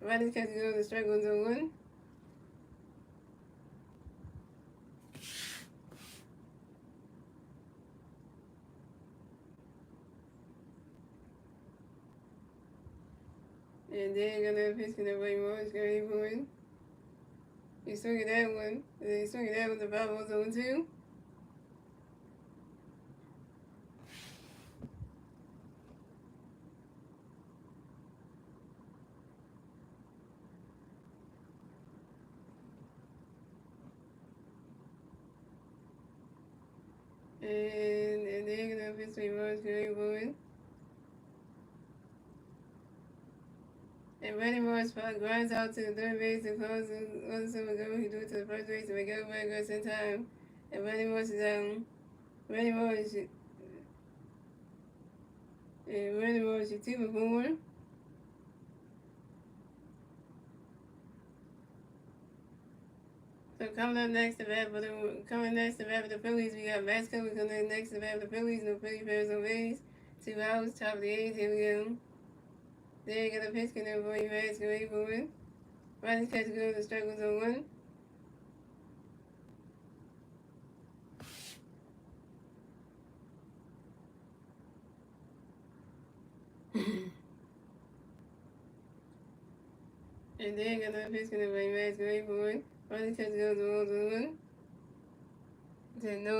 Speaker 1: Riders catch go to strike 1 to 1. And then you got a pitch connect for you, Rose. Great for it. You swing at that one. And then you swing at that one, the ball goes on 2. And then you're gonna pitch for you, Rose. Great for it. And Randy Morris grinds out to the third base and closes on Montgomery. He do it to the first base and Montgomery goes in time. And Randy Morris is down. Randy Morris, and Randy Morris, you 2 for 4. So coming up next, the bat for the Phillies, we got Vasco. Coming next, the bat for the Phillies. No Philly players on base. 2 outs, top of the 8th. Here we go. There you got a pitch connect for you, Vasco. Wait for it. Riders catch go. The strike was on 1. And then got a pitch connect for you, Vasco. Wait for it. Riders catch go. The balls on 1. To know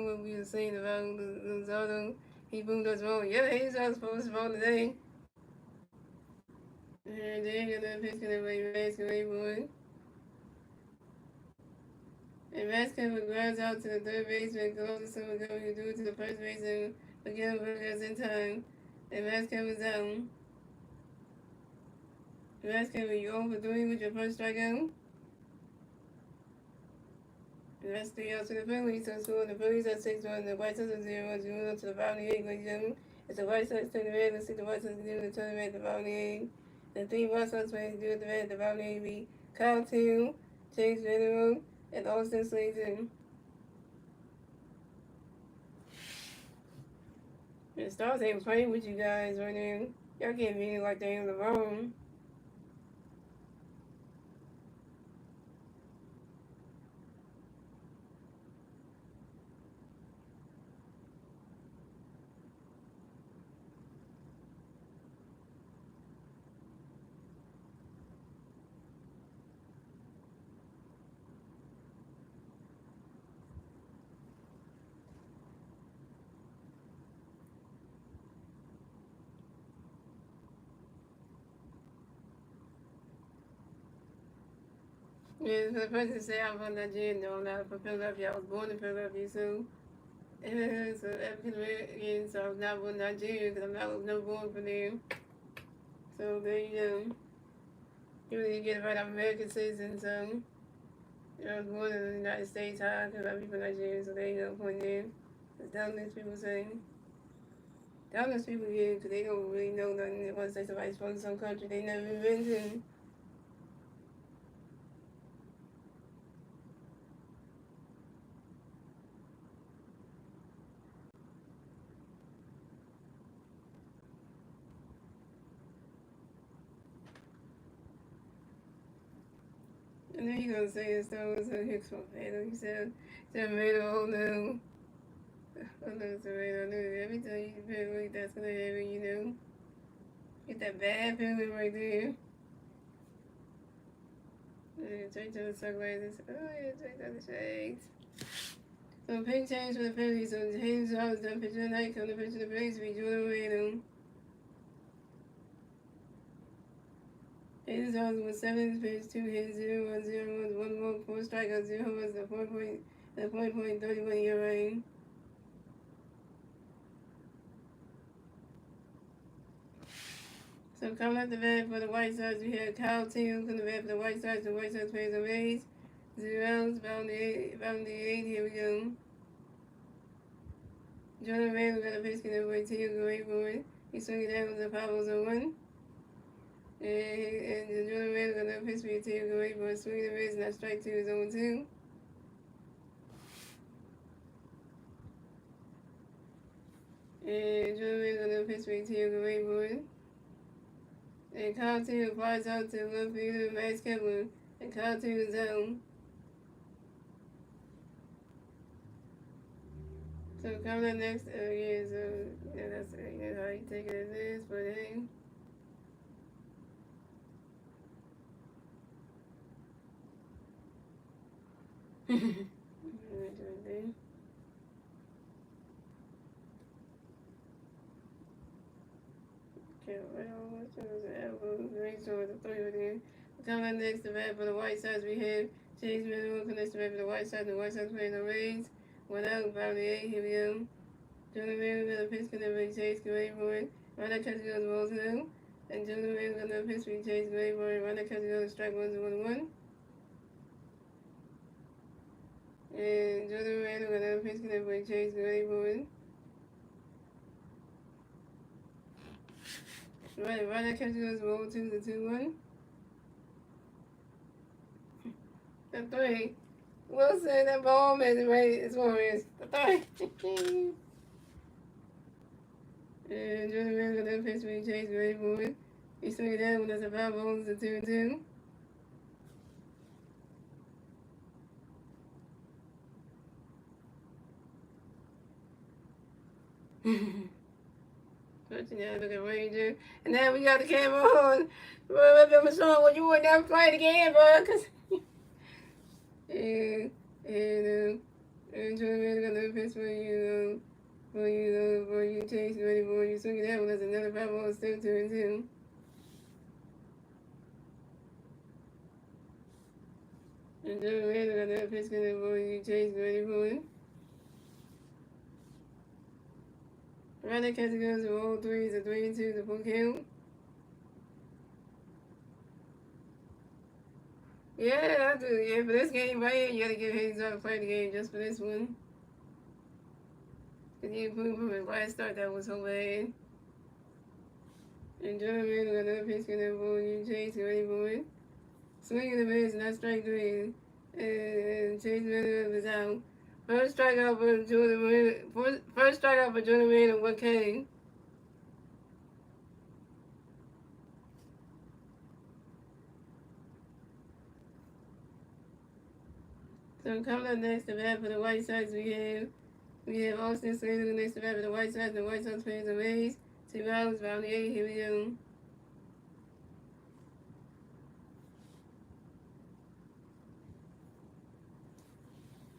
Speaker 1: what we were saying about Luzardo He boomed us wrong. Yeah, he's not supposed to vote today. And then got the pitch gonna play basketball boy. And basketball grounds out to the third baseman, goes to someone going to do it to the first baseman, but get burgers in time. And basketball is down. Basketball, you over 3 with your first strikeout. And that's 3 out to the Phillies. So score the Phillies at 6-1, the White Sox at 0-1, 0 to the bottom of the 8th, ladies and gentlemen. It's the White Sox turn the red. Let's see the White Sox do the tournament at the bottom of the 8th. The 3 White Sox players do it the red at the bottom of the 8th. Kyle Till, Chase Venero, and Austin Slayton. The Stars ain't playing with you guys right now. Y'all can't be like they in the wrong. Yeah, for the person say I'm from Nigeria, no, I'm not from Philadelphia. I was born in Philadelphia, so so African American, so I was not born in Nigeria because never born from there. So there you go. You really get it right. I'm American citizen, so I was born in the United States, because I'm from Nigeria, so there you go, point there. That's downless people saying. Downless people here, because they don't really know nothing. They want to say somebody's from some country they never been to. And then you're gonna say it's those Hicks from Fatal. He said, tomato, oh no. Oh no, tomato, no. Every time you feel like that's gonna happen, you know. Get that bad feeling right there. Take to the sunglasses. Oh yeah, take out the shades. So pink change for the Phillies. So James Jones done pitch of the night. Come to pitch of the Phillies. Be Jordan Random. James Jones was 7 pitch, 2 hits, 0 1 0 1 walk, 4 strikeouts, 0 was the 4.31 ERA. So coming up the bat for the White Sox, we had Kyle Till coming the bat for the White Sox. The White Sox plays the Rays. 0 outs, bottom of the 8. Here we go. Jordan Randall got a pitch in the way Till go 8 for it. He swung it down with the Pablos on 1. And Jordan Randall got a pitch for Till go 8 for it. Swing the wrist, and that strike 2 is 0-2. And Jordan Randall got a pitch for Till go 8 for it. And Kyle Till flies out to left field of Max Kepler. And Kyle Till is down. So coming up next, that's how you take it as is, but hey. Coming up next, the bat for the White Sox, we have Chase Miller connects the bat for the White Sox. The White Sox playing the Rays. 1 out, bottom of the 8. Here we go. Jordan Randall got a pitch connect for Chase Gray for it. Right now, catch goes balls now. And Jordan Randall got a pitch for Chase Gray for it. Right now, catch goes strike 1-1. And Jordan Randall got a pitch connect for Chase Gray for it. Right now, catch goes ball 2-1. The 3. Wilson, that ball is right. It's Warriors. The 3. And Jordan Randall got that pitch for Chase Gray for it. He swung it down when there's a 5 balls to 2-2. But you know, look at Ranger. And now we got the camera on. Well, I'm showing when you would never play the game, bro. Cause and Jordan Randall got that pitch for you. For you Chase, ready for you swing it out. That's another 5-0, still 2-2. And Joe Randall got another pitch coming for you Chase, ready for you. Right there, catch goes to all threes, a 3-2, the full count. Yeah, I do. Yeah, for this game right here, you gotta give Hayes out to play the game just for this one. Cause he improved from his last start that was so bad. And Joe Randall got another pitch coming for you Chase, ready for it. Swinging the base, not strike three. And Chase Miller is out. First strikeout for Jordan Reed. First strikeout for Jordan Reed and 1K. So coming up next to bat for the White Sox, we have Austin Slater next to bat for the White Sox. The White Sox players are Rays. 2 hours, round 8. Here we go.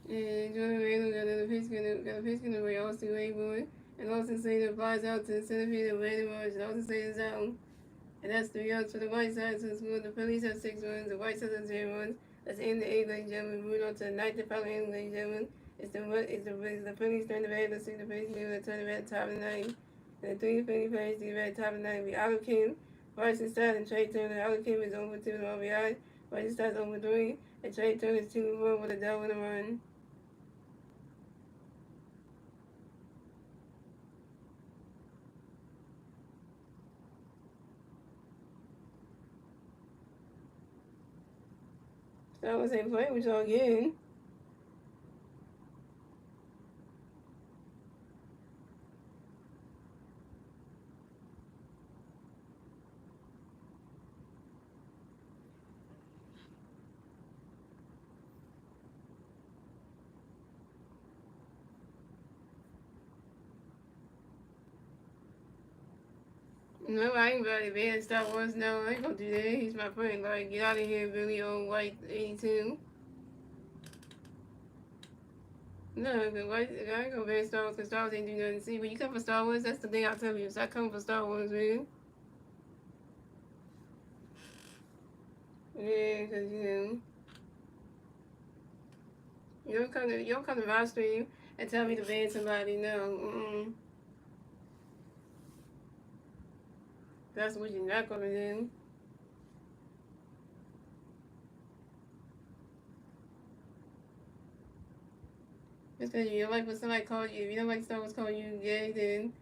Speaker 1: And Jordan Reed got a pitch going away. Austin Wayboy. And Austin Slater flies out to the center field of Randy Marsh. And Austin Slater's out. And that's 3 outs for the White Sox. So the Phillies have 6 runs. The White Sox have 0 runs. Let's end the 8th, ladies and gentlemen. Moving on to the 9th and final inning, ladies and gentlemen. It's the Phillies turn the bat. Let's see the Phillies moving to turn the bat top of the 9th. And the 3 Phillies players to the bat top of the 9th. We Otto Kim, Bryson Stott, and Trey Turner. Otto Kim is over 2 RBI. Bryson Stott's over 3. And Trey Turner is 2-4 with a double and a run. So I was saying, play with y'all again. No, I ain't about to ban Star Wars. No, I ain't gonna do that. He's my friend. Like, get out of here, Billy old White 82. No, the White, I ain't gonna ban Star Wars because Star Wars ain't do nothing. See, when you come for Star Wars, that's the thing I'll tell you. So I come for Star Wars, man. Yeah, because, you don't come to my stream and tell me to ban somebody. No, that's what you're not gonna do. Just because you don't like when somebody calls you, if you don't like Star Wars calling you gay, then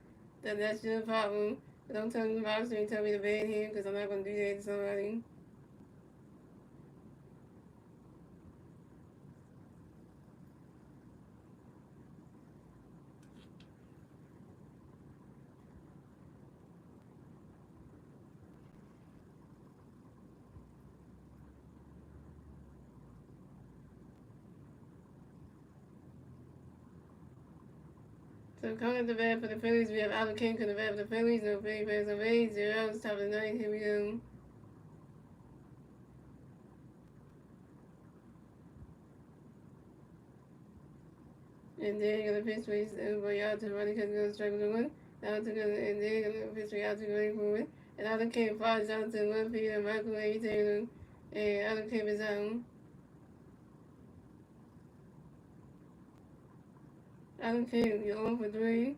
Speaker 1: that's your problem. But don't tell me my stream, tell me to ban him because I'm not gonna do that to somebody. So coming at the bat for the Phillies, we have Allen King coming the bat for the Phillies. No Philly fans on base. 0 outs, top of the 9th. Here we go. And then you're gonna pitch race everybody out to running because goes strike to one. Now to go and then you're gonna pitch out to going forward. And Allen King flies down to 1 feet and Michael A. Taylor. And Allen King is out. Allen King, you're 0 for 3.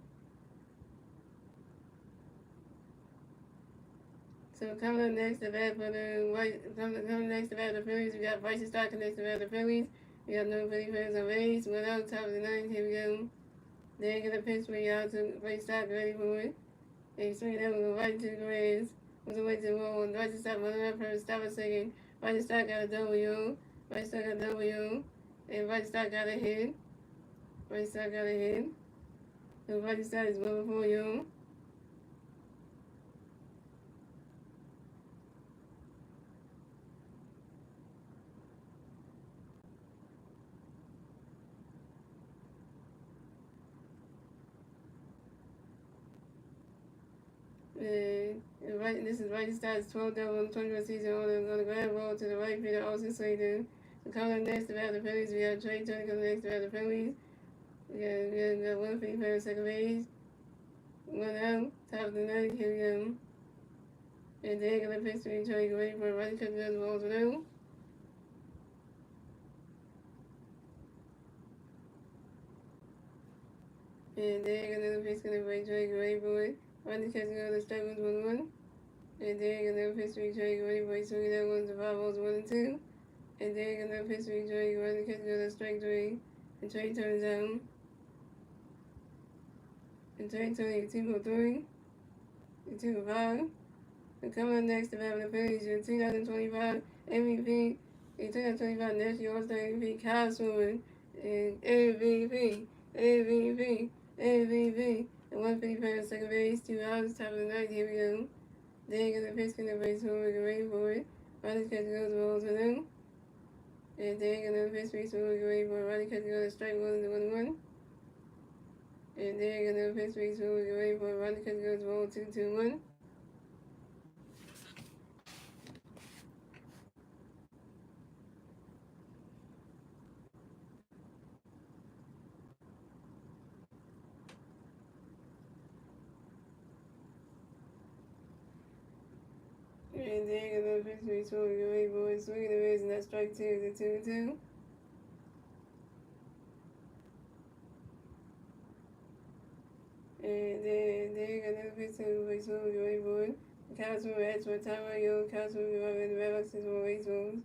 Speaker 1: So coming up next to bat for the coming next to bat for the Phillies, we got Bryson Stott next to bat for the Phillies. We got no Philly fans on base. 1 out, top of the 9th. Here we go. Then get a pitch way out to Bryson Stott ready for it. And swing it out and go right into the grass. Was away to the wall. And Bryson Stott running up first. Stop a second. Bryson Stott got a W. Bryson Stott got a W. And Bryson Stott got a hit. Bryson Stott got a hit. So Bryson Stott is 1 for 4, yo. This is Bryson Stott's 12th double in the 21st season on the ground ball to the right fielder, Austin Slater. So coming up next to bat the Phillies, we have Trey Turner coming next to bat the Phillies. We got 150 second base. 1 out. Top of the ninth. Here we go. And then gonna pitch to each other. Ready for a right cut the balls through. And then another pitch gonna break Drake ready for it. Right catch the strike was 1-1. And then another pitch to each other. Ready for it. Swinging that one to 5 balls 1 and 2. And then another pitch to each other. Right catch the strike 3. And Trey turns down. And Trey turning 2 for 3. And 2 for 5. And coming up next to Battle of the Phillies, your 2025 MVP, your 2025 National All-Star MVP, Kyle Swimmer, and MVP, and 155 second base, 2 outs, top of the ninth, here we go. Then gonna pitch, gonna base, Swimmer, get ready for it. Riley catch goes the balls for them. And then gonna pitch, Swimmer, get ready for it. Riley catch goes strike 1 and 1-1. And then gonna pitch, Swimmer, get ready for it. Riley catch goes the ball 2-2-1. And then another pitch to each one, get ready for it. Swinging the base, and that strike 2 is a 2-2. And then another pitch to each one, get ready for it. Councilman Rats for time on your Councilman in the Red Box is one race moves.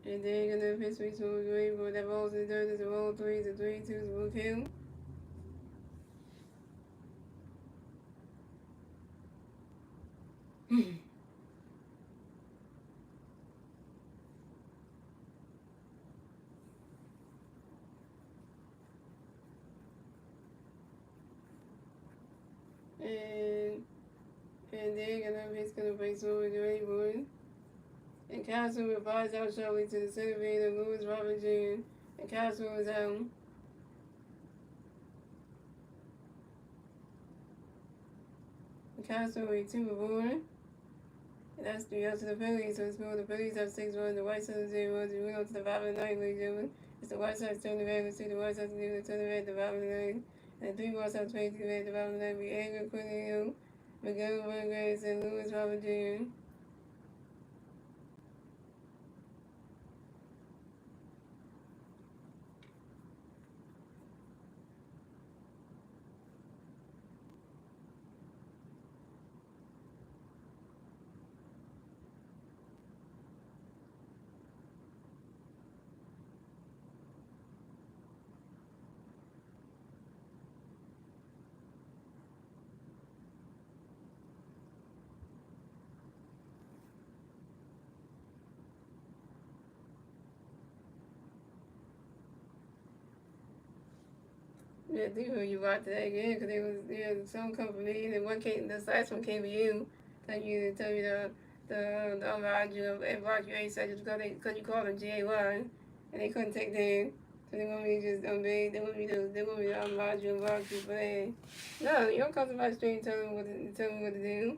Speaker 1: And then another pitch to each one, get ready for it. That ball's in the dirt, it's a roll 3, it's a 3-2, it's a blue kill. and then another pitch gonna break over, get ready for it. And Councilman flies out shortly to the center field of Lewis Robert Jr. And Councilman was out. And Councilman with 2 for 4. And that's 3 out to the Phillies. So it's going the Phillies have 6-1. The White Sox 0-1. We went on to the 5 of the 9th, ladies and gentlemen. It's the White Sox turn the red. Let's see the White Sox do the turn the red, the 5 of the 9th. And 3 White Sox played to the red, the 5 of the 9th. We Edgar Quinio, Miguel Vargas, and Lewis Robert Jr. Yeah, they were you watch that again because some come from me and then one came, the last one came to you, tell you the unlock you and block you 8 seconds because you called them GA1 and they couldn't take that. So they want me to just they want me to unlock you and block you for that. No, you don't come to my street and tell me what to do.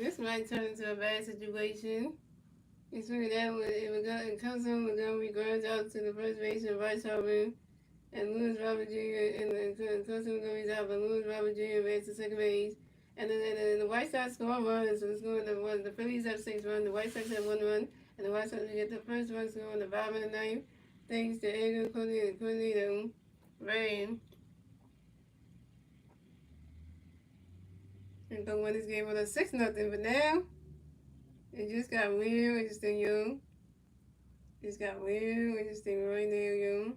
Speaker 1: This might turn into a bad situation. It's figured that it comes home, Montgomery grounds out to the first base of Bryce Harper, and Lewis Robert Jr. and Custom Montgomery's out, but Lewis Robert Jr. advanced to second base. And then the White Sox score runs, so the Phillies have 6 runs, the White Sox have 1 run, and the White Sox get the first run score in the bottom of the ninth, thanks to Edgar Cornito Rain. And go win this game with a 6-0, but now it just got real interesting, yo. It just got real interesting right now, yo.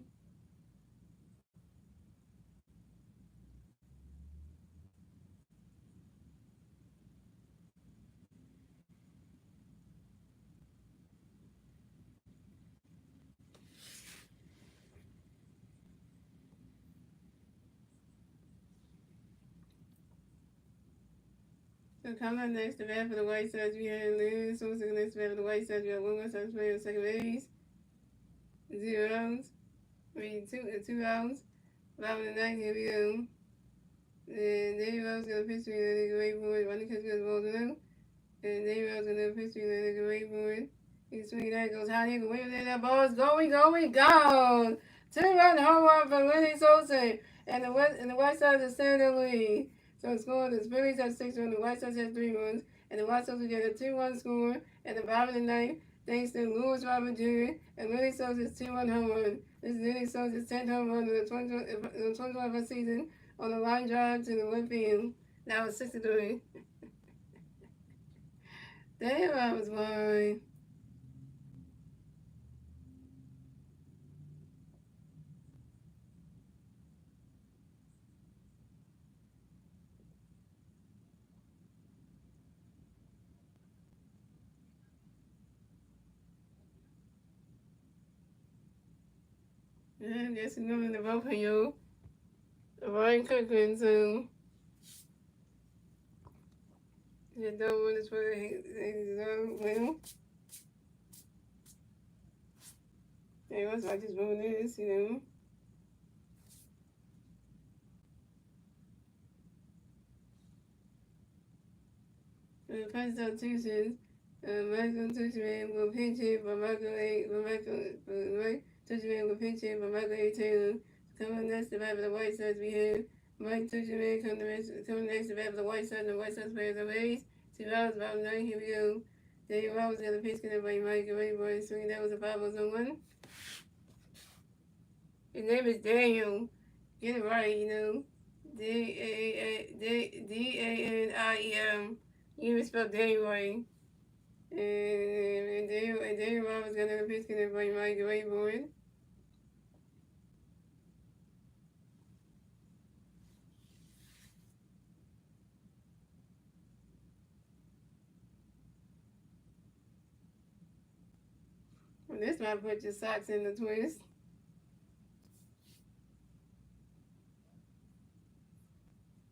Speaker 1: So coming up next, the bat for the White Sox, we have Lynn Sosa. Next bat for the White Sox, we have one White Sox player on second base. 0 outs. I mean, two outs. Bottom of the ninth, here we go. And Dave Rose going to pitch to me, and they go wait for it. Ronnie Cook goes ball to them. And Dave Rose going to pitch to me, and they go wait for it. He's swinging that, goes high, he can wait there, that ball is going, gone! 2-run home run for Lenny Sosa. And the White Sox are still in the lead. So the score, the Phillies have 6 runs, the White Sox have 3 runs, and the White Sox will get a 2-1 score at the bottom of the ninth, thanks to Lewis Robert Jr. and Lenny Sosa's 2-1 home run. This is Lenny Sosa's 10th home run of the 2021 season on a line drive to the left field. That was 63. Damn, I was worried. Yeah, just remember the vote for you. Ryan Cookman, too. You don't want to put his well. Hey, what's I just moving this, you know? The Constitution, Michael Tuchman will pinch hit for Tuchman will pinch hit for Michael A. Taylor. Coming next to bat for the White Sox, we have Mike Tuchman coming next to bat for the White Sox, and the White Sox players are raised. 2 hours, about 9, here we go. Dave Roberts got a pitch connected by Mike Rayboy, swinging that was a 5-0-1. His name is Daniel. Get it right, you know. D-A-N-I-E-M. You even spelled Daniel right. And Daniel Roberts got another pitch connected by Mike Rayboy. Well, this might put your socks in the twist.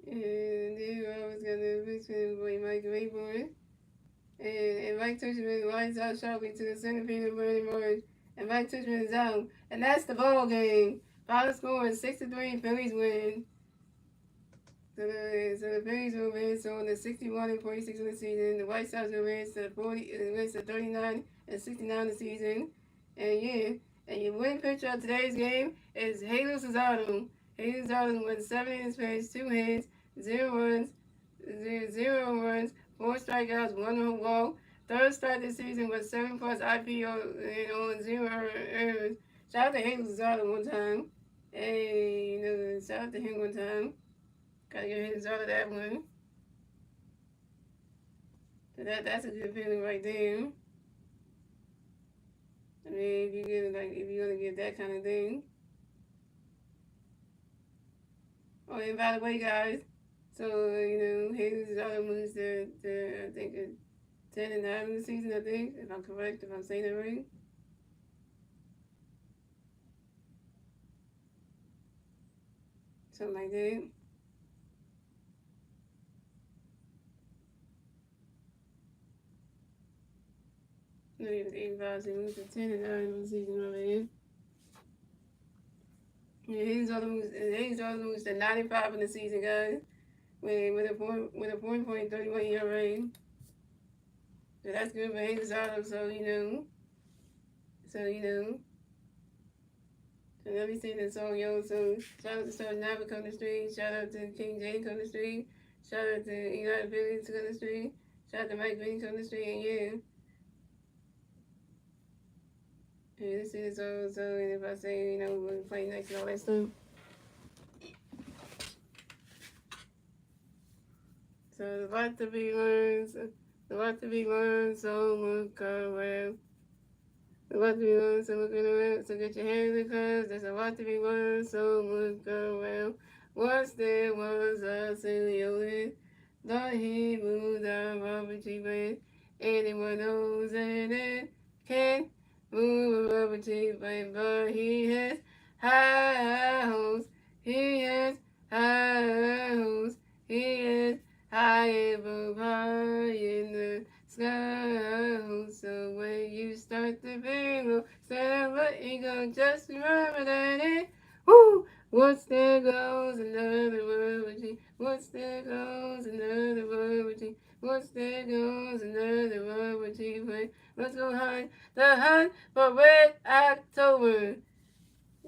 Speaker 1: And Daniel Roberts got another pitch connected by Mike Rayboy. And Mike Tuchman lines out sharply to the center field of Bernie Marsh. And Mike Tuchman is out. And that's the ball game. Final score is 6-3. Phillies win. So the Phillies will advance on the 61-46 of the season. The White Sox will advance to 39-69 of the season. And yeah, and your winning pitcher of today's game is Jesus Luzardo. Jesus Luzardo went 7 innings pitched, 2 hits, 0 runs, 0 runs, 4 strikeouts, 1 walk. Third start this season with 7+ IPO and 0 errors. Shout out to Jesus Luzardo one time. Hey, shout out to him one time. Gotta get his out of that one. So that's a good feeling right there. I mean, if you're gonna get that kind of thing. Oh, and by the way, guys, so Hayes' other moves to I think 10-9 in the season. I think, if I'm correct, if I'm saying that right. Something like that. No, he was 85, so he moved to 10-9 in the season already. Yeah, Hayes' other moves to 95 in the season, guys. With a 4.31 ERA. So that's good for Hayes Auto, so you know. So let me sing this song, yo. So shout out to Star Nava on the street. Shout out to King James on the street. Shout out to Eli Phillies on the street. Shout out to Mike Green on the street. And yeah. And this is all. So and if I say, you know, we're playing next and all that stuff. So there's a lot to be learned. A lot to be learned. So look around. A lot to be learned, so look around. So get your hands in class. There's a lot to be learned, so look around. Once there was a silly thought he moved a rubber tree plant. Anyone knows that it can move a rubber tree plant, but he has high hopes. He has high hopes. He has high above high in the sky. So when you start to feel stand up, you gon' just remember that it. Woo! Once there goes another word with you. Once there goes another word with you. Once there goes another word with you. Let's go hunt the hunt for Red October.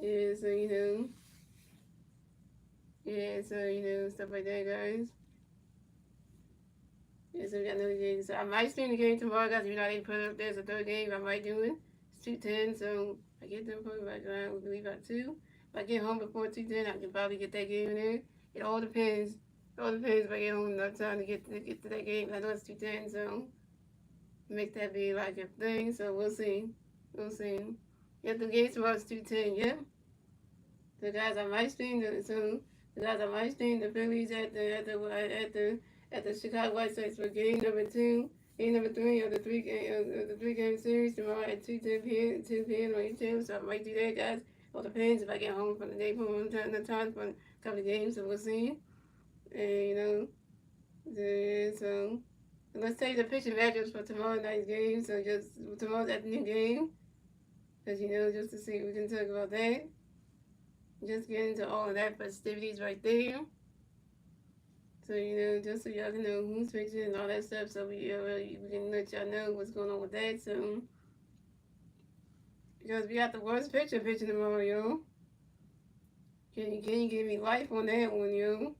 Speaker 1: Yeah, so you know. Yeah, so you know, stuff like that, guys. Yeah, so we got another game. So I might stream the game tomorrow, guys. If you're not able to put it up, there's a third game. I might do it. It's 2:10, so I get them probably like around, we leave at 2. If I get home before 2:10, I can probably get that game in there. It all depends. It all depends if I get home enough time to get to that game. I know it's 2:10, so make that be like a thing. So we'll see. We'll see. Yeah, the game tomorrow is 2:10, yeah? So guys, I might stream the Phillies at the Chicago White Sox for game number 2, game number 3 of the three-game series tomorrow at 2 p.m. on YouTube. So I might do that, guys. All depends if I get home from the day from the time for a couple of games. So we'll see. And you know, so let's take the pitching matchups for tomorrow night's game. So just tomorrow's afternoon game, because you know, just to see we can talk about that. Just get into all of that festivities right there. So, you know, just so y'all can know who's pitching and all that stuff. So we can let y'all know what's going on with that. So, because we got the worst pitcher pitching tomorrow, yo. Can you give me life on that one, yo?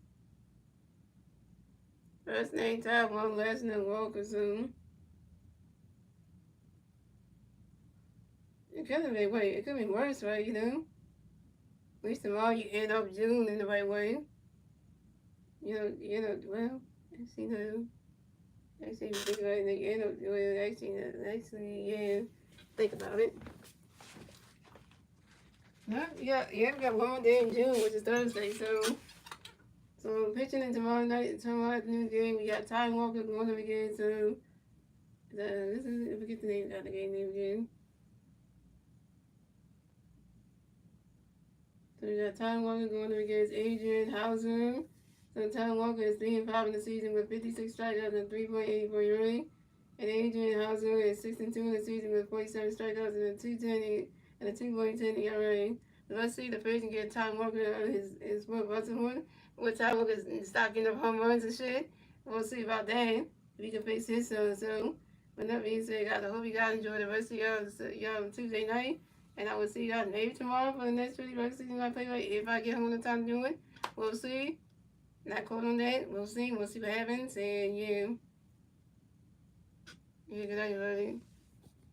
Speaker 1: First name Taiwan, last name Walker, so. It could have been, it could have been worse, right, you know? At least tomorrow you end up June in the right way. Well, actually, no. Actually, think about it, you end up, well, actually, yeah, think about it. No, yeah, we got one more day in June, which is Thursday, so pitching in tomorrow afternoon game, we got Ty Walker going up again, so, I forget the name of the game name again. So we got Ty Walker going up against Adrian Hauser. So Ty Walker is 3-5 in the season with 56 strikeouts and 3.84 ERA. And Adrian Hauser is 6-2 in the season with 47 strikeouts and a 2.10 and a 2.10 ERA. So let's see if the Phillies can get Ty Walker on his foot Russell one. With Ty Walker stocking up home runs and shit. We'll see about that. If he can fix his so. With that being said, guys, I hope you guys enjoy the rest of y'all Tuesday night. And I will see you guys maybe tomorrow for the next Philly regular season I play. If I get home in time to do it, we'll see. Not quote on that. We'll see. We'll see what happens. And yeah. Yeah, good night, everybody.